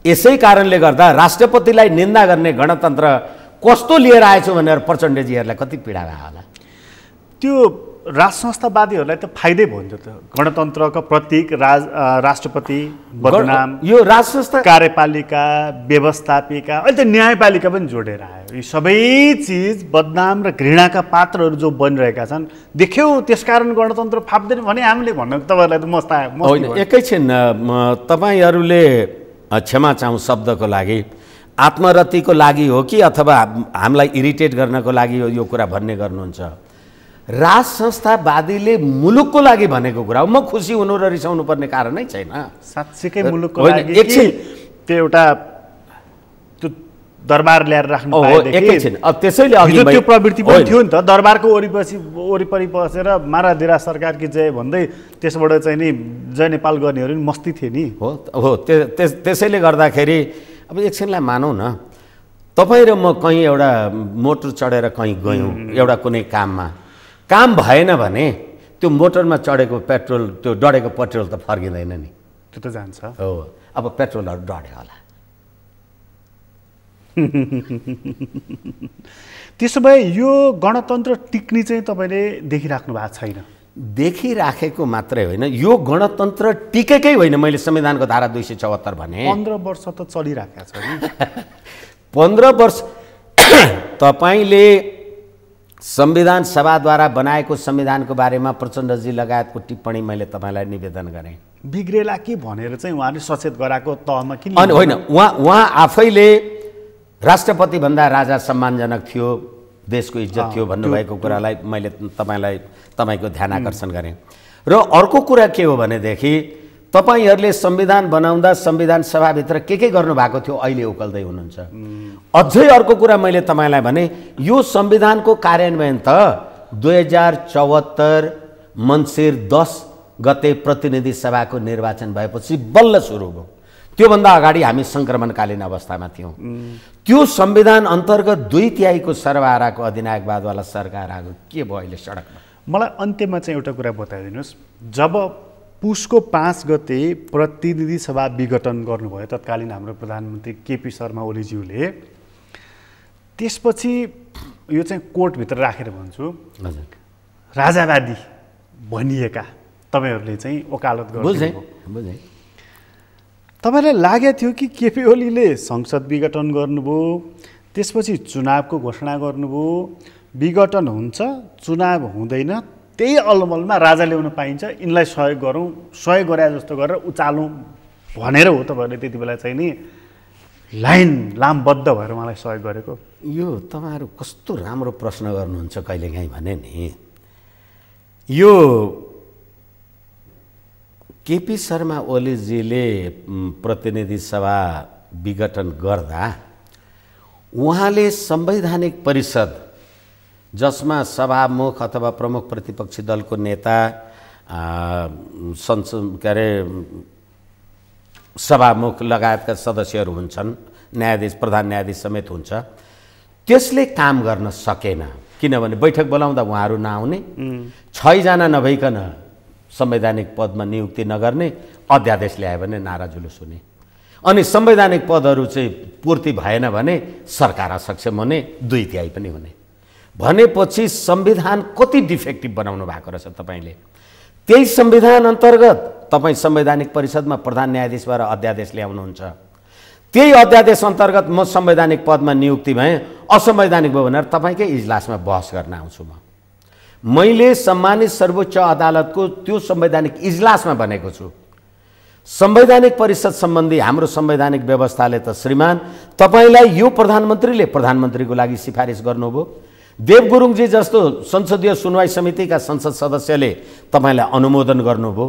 यसै कारणले गर्दा राष्ट्रपतिलाई निन्दा गर्ने गणतन्त्र कस्तो लिएर आएछु भनेर प्रचण्डजीहरूलाई कति पीडा भयो होला। त्यो राज संस्थावादीहरूलाई त फाइदै भयो नि त। गणतन्त्रको प्रतीक राष्ट्रपति बदनाम, यो राज संस्था कार्यपालिका, व्यवस्थापिका, अहिले त न्यायपालिका पनि जोडेर आयो। यी सबै चिज बदनाम र घृणाका पात्रहरू जो बनिरहेका छन् देख्यौ, त्यसकारण गणतन्त्र फाप्दैन भने हामीले भन्नु तपाईँहरूलाई त मस्त आयो। होइन, एकैछिन तपाईँहरूले क्षमा चाहौँ शब्दको लागि, आत्मरतिको लागि हो कि अथवा हामीलाई इरिटेट गर्नको लागि यो कुरा भन्ने गर्नुहुन्छ? राज संस्थावादीले मुलुकको लागि भनेको कुरा हो। म खुसी हुनु र रिसाउनु पर्ने कारणै छैन। साँच्चीकै मुलुकको लागि त्यो एउटा त्यो दरबार ल्याएर राख्नु पाएदेखि एकैछिन। अब त्यसैले अघि त्यो प्रवृत्ति पनि थियो नि त। दरबारको वरिपरि बसेर माराधिरा सरकार कि जय भन्दै त्यसबाट चाहिँ नि जय नेपाल गर्नेहरू नि मस्ती थिए नि। हो त्यसैले गर्दाखेरि अब एकछिनलाई मानौँ न, तपाईँ र म कहीँ एउटा मोटर चढेर कहीँ गयौँ एउटा कुनै काममा, काम भएन भने त्यो मोटरमा चढेको पेट्रोल, त्यो डढेको पेट्रोल त फर्किँदैन नि, त्यो त जान्छ। हो, अब पेट्रोलहरू डढ्यो होला। त्यसो भए यो गणतन्त्र टिक्ने चाहिँ तपाईँले देखिराख्नु भएको छैन? देखिराखेको मात्रै होइन, यो गणतन्त्र टिकेकै होइन। मैले संविधानको धारा 274 भने 15 वर्ष त चलिराखेको छ नि। 15 वर्ष तपाईँले संविधान सभाद्वारा बनाएको संविधानको बारेमा प्रचण्डजी लगायतको टिप्पणी मैले तपाईँलाई निवेदन गरेँ। बिग्रेला कि भनेर चाहिँ उहाँले सचेत गराएको तहमा किन? अनि होइन, उहाँ आफैले राष्ट्रपतिभन्दा राजा सम्मानजनक थियो, देशको इज्जत थियो भन्नुभएको कुरालाई मैले तपाईँको ध्यान आकर्षण गरेँ। र अर्को कुरा के हो भनेदेखि तपाईँहरूले संविधान बनाउँदा संविधान सभाभित्र के गर्नुभएको थियो अहिले उकल्दै हुनुहुन्छ। अझै अर्को कुरा मैले तपाईँलाई भने, यो संविधानको कार्यान्वयन त 2074 मङ्सिर 10 गते प्रतिनिधि सभाको निर्वाचन भएपछि बल्ल सुरु भयो। त्योभन्दा अगाडि हामी सङ्क्रमणकालीन अवस्थामा थियौँ। त्यो संविधान अन्तर्गत 2/3 सर्वहाराको अधिनायकवादवाला सरकार आएको के भयो अहिले सडकमा? मलाई अन्त्यमा चाहिँ एउटा कुरा बताइदिनुहोस्। जब पुसको 5 गते प्रतिनिधि सभा विघटन गर्नुभयो तत्कालीन हाम्रो प्रधानमन्त्री केपी शर्मा ओलीज्यूले, त्यसपछि यो चाहिँ कोर्टभित्र राखेर भन्छु, हजुर, राजावादी भनिएका तपाईँहरूले चाहिँ वकालत गर्नुभयो। बुझेँ। तपाईँलाई लागेको थियो कि केपी ओलीले संसद विघटन गर्नुभयो, त्यसपछि चुनावको घोषणा गर्नुभयो, विघटन हुन्छ, चुनाव हुँदैन, त्यही अलमलमा राजा ल्याउन पाइन्छ, यिनलाई सहयोग गरौँ, सहयोग गरे जस्तो गरेर उचालौँ भनेर हो तपाईँहरूले त्यति बेला चाहिँ नि लाइन लामबद्ध भएर मलाई सहयोग गरेको? यो तपाईँहरू कस्तो राम्रो प्रश्न गर्नुहुन्छ कहिलेकाहीँ भने नि। यो केपी शर्मा ओलीजीले प्रतिनिधि सभा विघटन गर्दा उहाँले संवैधानिक परिषद, जसमा सभामुख अथवा प्रमुख प्रतिपक्षी दलको नेता, सभामुख लगायतका सदस्यहरू हुन्छन्, न्यायाधीश, प्रधान न्यायाधीश समेत हुन्छ, त्यसले काम गर्न सकेन। किनभने बैठक बोलाउँदा उहाँहरू नआउने, 6 जना नभइकन संवैधानिक पदमा नियुक्ति नगर्ने, अध्यादेश ल्यायो भने नारा जुलुस हुने, अनि संवैधानिक पदहरू चाहिँ पूर्ति भएन भने सरकार असक्षम हुने, 2/3 पनि हुने। भनेपछि संविधान कति डिफेक्टिभ बनाउनु भएको रहेछ तपाईँले। त्यही संविधान अन्तर्गत तपाईँ संवैधानिक परिषदमा प्रधान न्यायाधीश भएर अध्यादेश ल्याउनुहुन्छ। त्यही अध्यादेश अन्तर्गत म संवैधानिक पदमा नियुक्ति भएँ, असंवैधानिक भयो भनेर तपाईँकै इजलासमा बहस गर्न आउँछु। मैले सम्मानित सर्वोच्च अदालतको त्यो संवैधानिक इजलासमा भनेको छु, संवैधानिक परिषद सम्बन्धी हाम्रो संवैधानिक व्यवस्थाले त श्रीमान तपाईँलाई यो प्रधानमन्त्रीको लागि सिफारिस गर्नुभयो, देव गुरुङजी जस्तो संसदीय सुनवाई समितिका संसद सदस्यले तपाईँलाई अनुमोदन गर्नुभयो,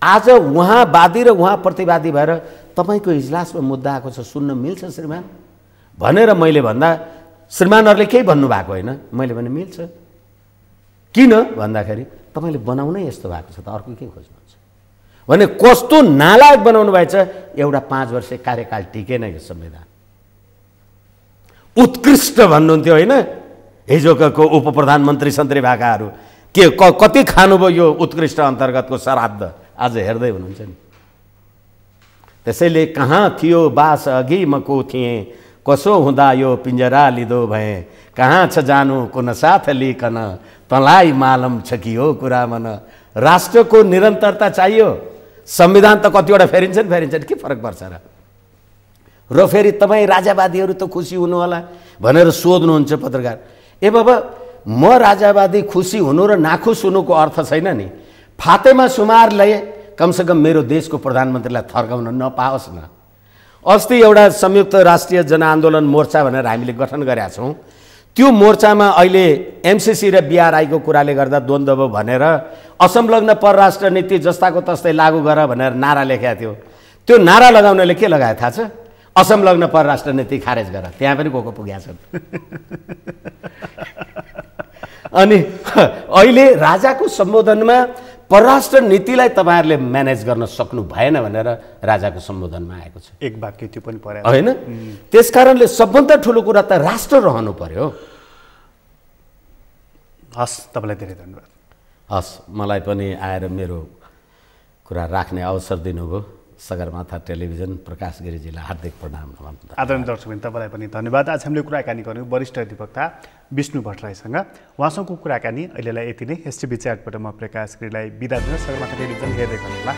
आज उहाँ वादी र उहाँ प्रतिवादी भएर तपाईँको इजलासमा मुद्दा आएको छ, सुन्न मिल्छ श्रीमान भनेर मैले भन्दा श्रीमानहरूले केही भन्नुभएको होइन, मैले भने मिल्छ। किन भन्दाखेरि तपाईँले बनाउनै यस्तो भएको छ त अर्को के खोज्नुहुन्छ भने कस्तो नालायक बनाउनु भएछ। एउटा 5 वर्ष कार्यकाल टिकेन यो संविधान। उत्कृष्ट भन्नुहुन्थ्यो होइन, हिजोको उप प्रधानमन्त्री सन्त्री भाकाहरू के कति खानुभयो यो उत्कृष्ट अन्तर्गतको श्राद्ध आज हेर्दै हुनुहुन्छ नि। त्यसैले कहाँ थियो बास अघि म को थिएँ, कसो हुँदा यो पिञ्जरा लिदो भएँ, कहाँ छ जानु कुन साथ लिकन, तँलाई मालम छ कि हो कुरा मन। राष्ट्रको निरन्तरता चाहियो। संविधान त कतिवटा फेरिन्छन् के फरक पर्छ र फेरि तपाईँ राजावादीहरू त खुसी हुनु होला भनेर सोध्नुहुन्छ पत्रकार। ए बाबा, म राजावादी खुसी हुनु र नाखुस हुनुको अर्थ छैन नि। फातेमा सुमारले कमसेकम मेरो देशको प्रधानमन्त्रीलाई थर्काउन नपाओस् न। अस्ति एउटा संयुक्त राष्ट्रिय जनआन्दोलन मोर्चा भनेर हामीले गठन गरेका छौँ। त्यो मोर्चामा अहिले एमसिसी र बिआरआईको कुराले गर्दा द्वन्द्व भयो भनेर असंलग्न परराष्ट्र नीति जस्ताको तस्तै लागू गर भनेर नारा लेखेको थियो। त्यो नारा लगाउनले के लगाए थाहा छ? असंलग्न परराष्ट्र नीति खारेज गर। त्यहाँ पनि को पुगेका छन्। अनि अहिले राजाको सम्बोधनमा परराष्ट्र नीतिलाई तपाईँहरूले म्यानेज गर्न सक्नु भएन भनेर राजाको सम्बोधनमा आएको छ। एक वाक्य त्यो पनि पर्यो होइन। त्यसकारणले सबभन्दा ठुलो कुरा त राष्ट्र रहनु पर्यो। हस्, तपाईँलाई धेरै धन्यवाद। हस्, मलाई पनि आएर मेरो कुरा राख्ने अवसर दिनुभयो। सगरमाथा टेलिभिजन प्रकाश गिरिजीलाई हार्दिक प्रणाम। आदरणीय दर्शकबिन, तपाईँलाई पनि धन्यवाद। आज हामीले कुराकानी गर्यौँ वरिष्ठ अधिवक्ता विष्णु भट्टराईसँग। उहाँसँगको कुराकानी अहिलेलाई यति नै। एसटिभी च्याटबाट म प्रकाश गिरीलाई बिदा दिन। सगरमाथा टेलिभिजन हेर्दै गर्नुहोला।